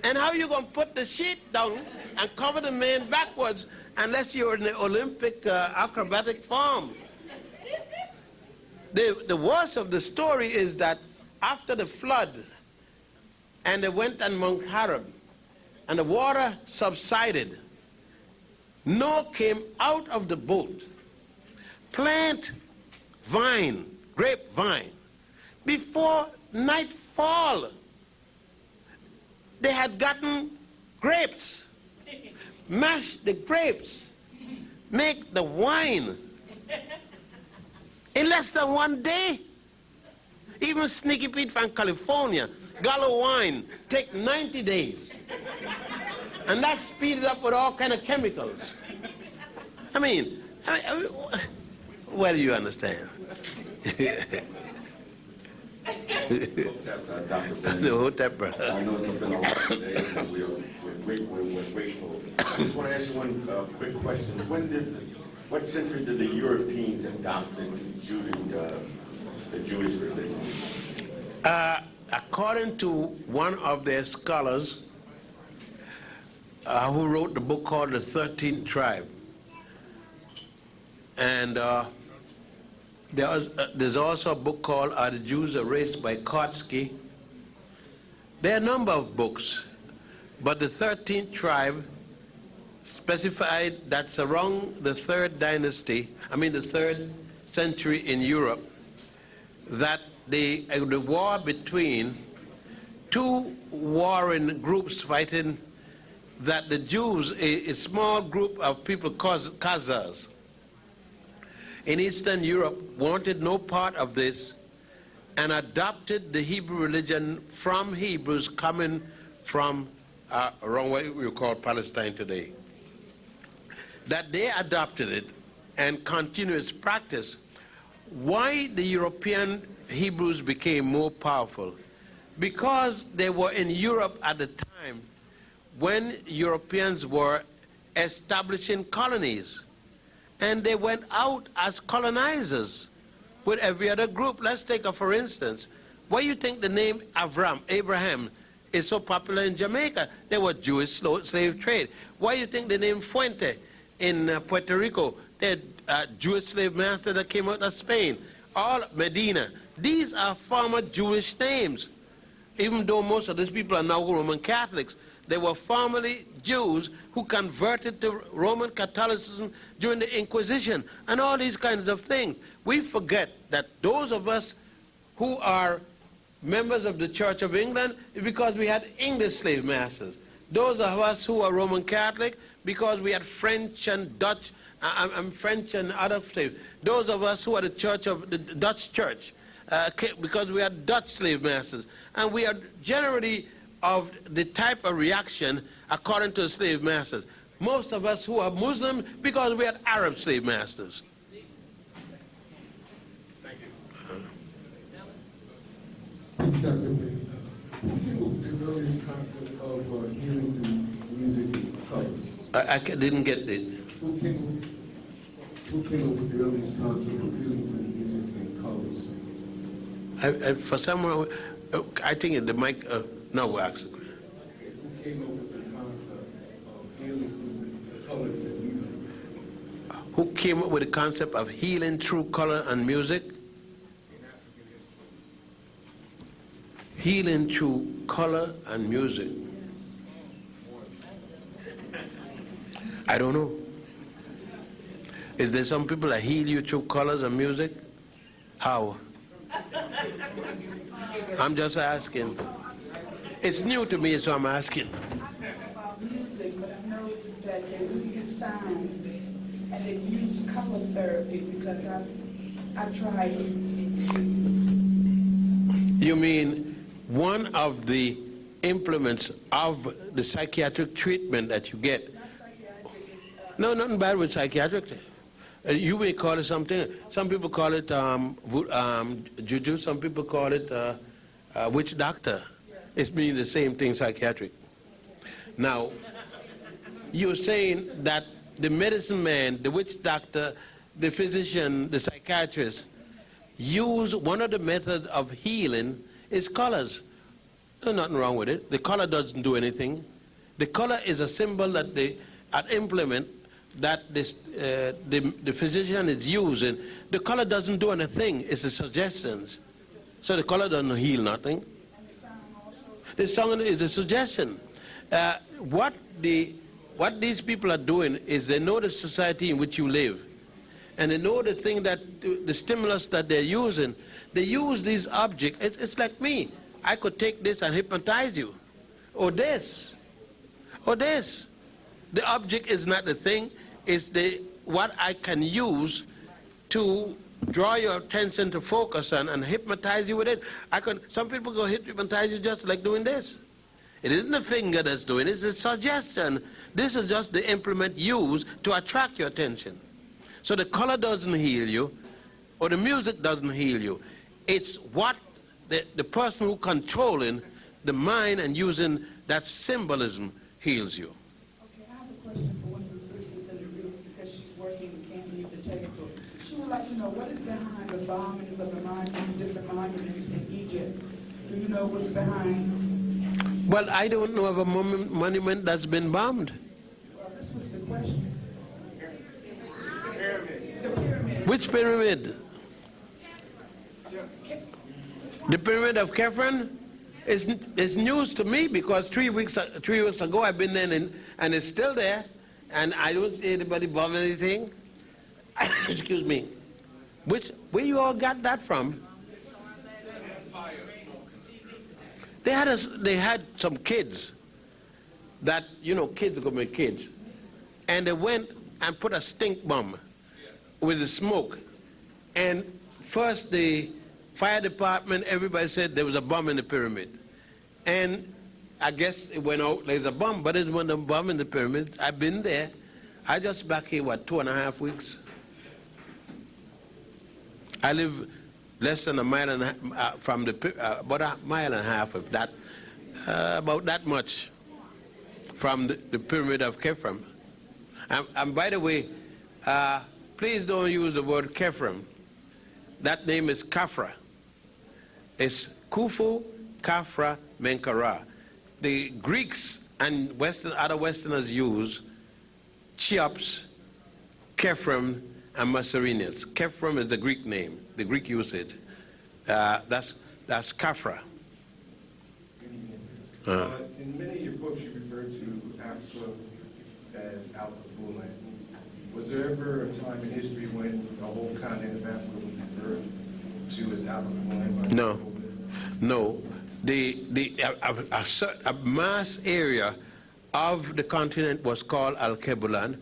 And how you going to put the sheet down and cover the man backwards unless you're in the Olympic acrobatic form? The worst of the story is that after the flood, and they went on Mount Horeb, and the water subsided, Noah came out of the boat, plant vine, grapevine. Before nightfall, they had gotten grapes, mash the grapes, make the wine. In less than 1 day, even Sneaky Pete from California, Gallo wine, take 90 days. And that's speeded up with all kind of chemicals. I mean, what do you understand? The Hotep, brother. I know it's been a lot today, and we're grateful. I just want to ask you one quick question. What century did the Europeans adopt the Jewish religion? According to one of their scholars, who wrote the book called The 13th Tribe, and there's also a book called Are the Jews a Race by Kotsky. There are a number of books, but the 13th Tribe specified that's around the third century in Europe, that the war between two warring groups fighting, that the Jews, a small group of people, Khazars, in Eastern Europe, wanted no part of this and adopted the Hebrew religion from Hebrews coming from around what we call Palestine today. That they adopted it and continued its practice. Why the European Hebrews became more powerful? Because they were in Europe at the time when Europeans were establishing colonies. And they went out as colonizers with every other group. Let's take for instance, why you think the name Abraham is so popular in Jamaica? There was Jewish slave trade. Why you think the name Fuente in Puerto Rico? They had Jewish slave master that came out of Spain. All Medina. These are former Jewish names. Even though most of these people are now Roman Catholics, they were formerly Jews who converted to Roman Catholicism during the Inquisition and all these kinds of things. We forget that those of us who are members of the Church of England is because we had English slave masters. Those of us who are Roman Catholic because we had French and Dutch, French and other slaves. Those of us who are the Dutch Church because we had Dutch slave masters. And we are generally of the type of reaction according to the slave masters. Most of us who are Muslim because we had Arab slave masters. Thank you. Who came up with the earliest concept of healing through music colors? I didn't get it. Who came up with the earliest concept of healing through music and colors? For someone, I think the mic. No, actually. Who came up with the concept of healing through colors and music? Who came up with the concept of healing through color and music? Healing through color and music. I don't know. Is there some people that heal you through colors and music? How? I'm just asking. It's new to me, so I'm asking. I don't know about music, but I know that they do use sound and they use color therapy because I tried in You mean one of the implements of the psychiatric treatment that you get? Not psychiatric, it's, No, nothing bad with psychiatric. You may call it something. Some people call it juju. Some people call it witch doctor. It means the same thing, psychiatric. Now, you're saying that the medicine man, the witch doctor, the physician, the psychiatrist, use one of the methods of healing is colors. There's nothing wrong with it. The color doesn't do anything. The color is a symbol that they implement that the physician is using. The color doesn't do anything. It's the suggestions. So the color doesn't heal nothing. The song is a suggestion. What these people are doing is they know the society in which you live. And they know the thing that, the stimulus that they're using. They use these objects. It's like me. I could take this and hypnotize you. Or this. Or this. The object is not the thing. It's what I can use to draw your attention to focus on and hypnotize you with it. Some people go hypnotize you just like doing this. It isn't the finger that's doing it. It's a suggestion. This is just the implement used to attract your attention. So the color doesn't heal you, or the music doesn't heal you. It's what the person who controlling the mind and using that symbolism heals you. okay, I have a question for one of the sisters in the group because she's working and can't leave the technical. She would like to know what is behind the bombings of the different monuments in Egypt. Do you know what's behind? Well, I don't know of a monument that's been bombed. Well, this was the question. The pyramid. Which pyramid? The pyramid of Khafre is news to me because 3 weeks ago I've been there and it's still there, and I don't see anybody bomb anything. Excuse me. Where you all got that from? They had some kids that, you know, kids are going to be kids, and they went and put a stink bomb with the smoke, and first the fire department, everybody said there was a bomb in the pyramid, and I guess it went out, there's a bomb, but it wasn't a bomb in the pyramid. I've been there. I just back here, 2.5 weeks. I live less than a mile and a half from about a mile and a half of that, about that much from the pyramid of Khafre. And by the way, please don't use the word Khafre. That name is Khafre. It's Khufu, Khafre, Menkaure. The Greeks and other Westerners use Cheops, Khafre, and Massarenes. Khafre is the Greek name. The Greek use it. That's Khafre. In many of your books, you refer to Africa as Alkebulan. Was there ever a time in history when the whole continent of Africa was referred to as Alkebulan? No. A mass area of the continent was called Alkebulan,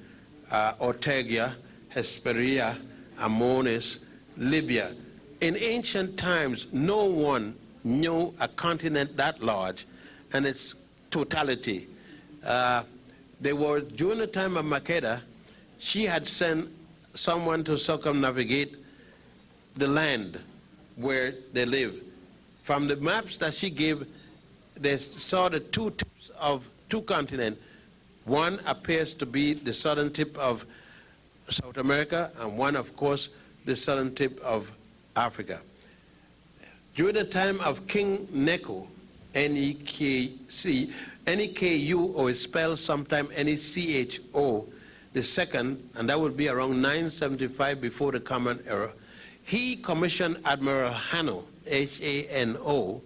Ortegia, Hesperia, Amonis, Libya. In ancient times, no one knew a continent that large and its totality. They were, during the time of Makeda, she had sent someone to circumnavigate the land where they live. From the maps that she gave, they saw the two tips of two continents. One appears to be the southern tip of South America, and one, of course, the southern tip of Africa. During the time of King Neku, N-E-K-U, or it's spelled sometime N-E-C-H-O, the second, and that would be around 975 before the Common Era, he commissioned Admiral Hano, H-A-N-O,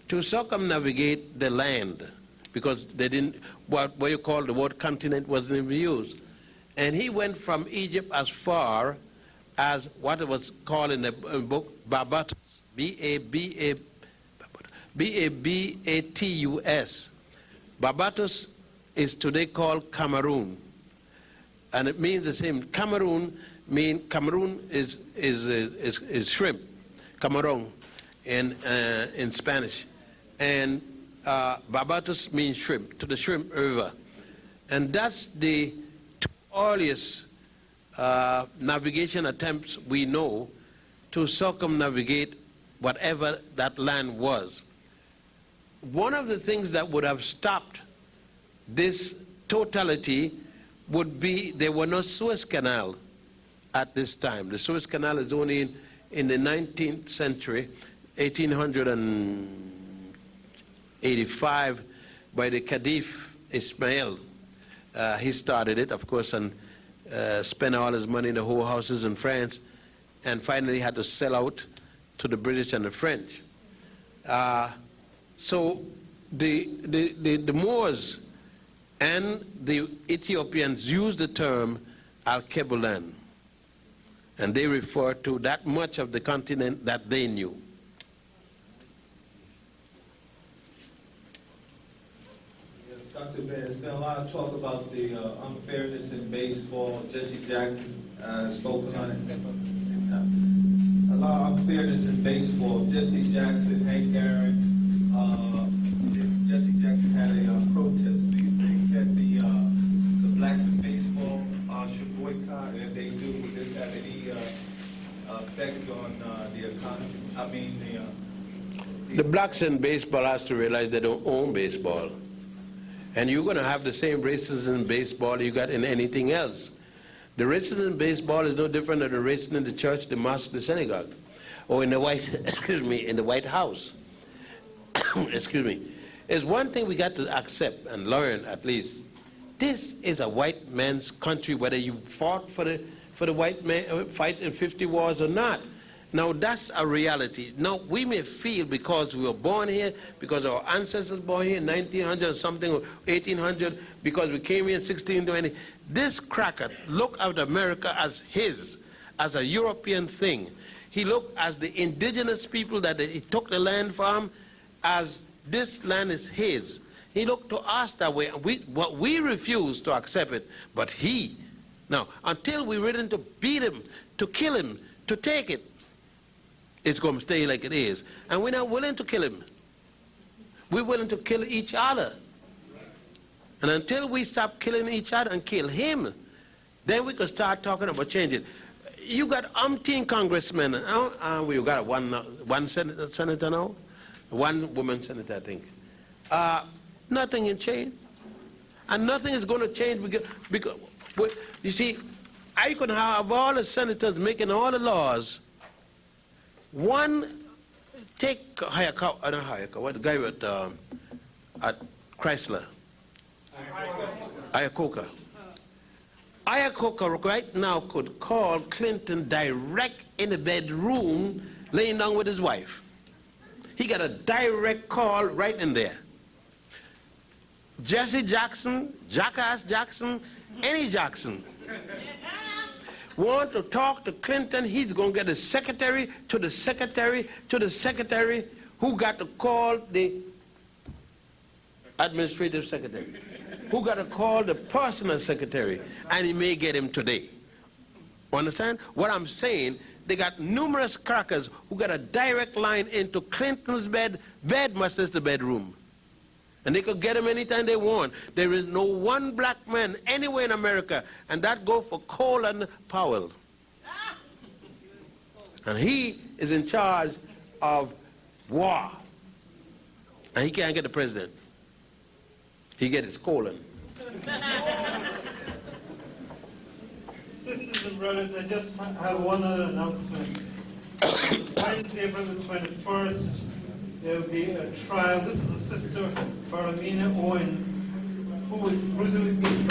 to circumnavigate the land, because they didn't, what you call the word continent wasn't even used. And he went from Egypt as far as what it was called in the book Barbados, B-A-B-A-T-U-S. Barbados is today called Cameroon, and it means the same. Cameroon is shrimp. camarón in Spanish. And barbatos means shrimp, to the shrimp river. And that's the earliest navigation attempts we know to circumnavigate whatever that land was. One of the things that would have stopped this totality would be there were no Suez Canal at this time. The Suez Canal is only in the 19th century, 1885, by the Khedive Ismail. He started it, of course, and spent all his money in the whole houses in France, and finally had to sell out to the British and the French. So the Moors and the Ethiopians used the term Alkebulan, and they refer to that much of the continent that they knew. Yes, Dr. Ben, there's been a lot of talk about the unfairness in baseball. Jesse Jackson spoke on it. A lot of unfairness in baseball. Jesse Jackson, Hank Aaron, Jesse Jackson had a protest. Do you think that the blacks in baseball should boycott? And if they do, would this have any effect on the economy? I mean, the blacks in baseball has to realize they don't own baseball. And you're going to have the same racism in baseball you got in anything else. The racism in baseball is no different than the racism in the church, the mosque, the synagogue, or in the in the White House. Excuse me. There's one thing we got to accept and learn, at least. This is a white man's country, whether you fought for the white man fight in 50 wars or not. Now that's a reality. Now we may feel because we were born here, because our ancestors born here in 1900 or something, or 1800, because we came here in 1620. This cracker looked at America as his, as a European thing. He looked as the indigenous people that he took the land from, as this land is his. He looked to us that way. We refused to accept it, but he. Now, until we're ready to beat him, to kill him, to take it, it's going to stay like it is. And we're not willing to kill him. We're willing to kill each other. And until we stop killing each other and kill him, then we can start talking about changing. You got umpteen congressmen. We got one senator now, one woman senator, I think. Nothing can change. And nothing is going to change because you see, I can have all the senators making all the laws. One, take what the guy at Chrysler, Iacocca. Iacocca right now could call Clinton direct in the bedroom, laying down with his wife. He got a direct call right in there. Jesse Jackson, Jackass Jackson, any Jackson want to talk to Clinton, he's going to get the secretary to the secretary to the secretary who got to call the administrative secretary, who got to call the personal secretary, and he may get him today. Understand? What I'm saying, they got numerous crackers who got a direct line into Clinton's bed. Bed must is the bedroom. And they could get him anytime they want. There is no one black man anywhere in America, and that go for Colin Powell. And he is in charge of war. And he can't get the president. He gets his colon. Sisters and brothers, I just have one other announcement. Wednesday, April the 21st, there will be a trial. This is a sister, Barlamina Owens, who is brutally beaten.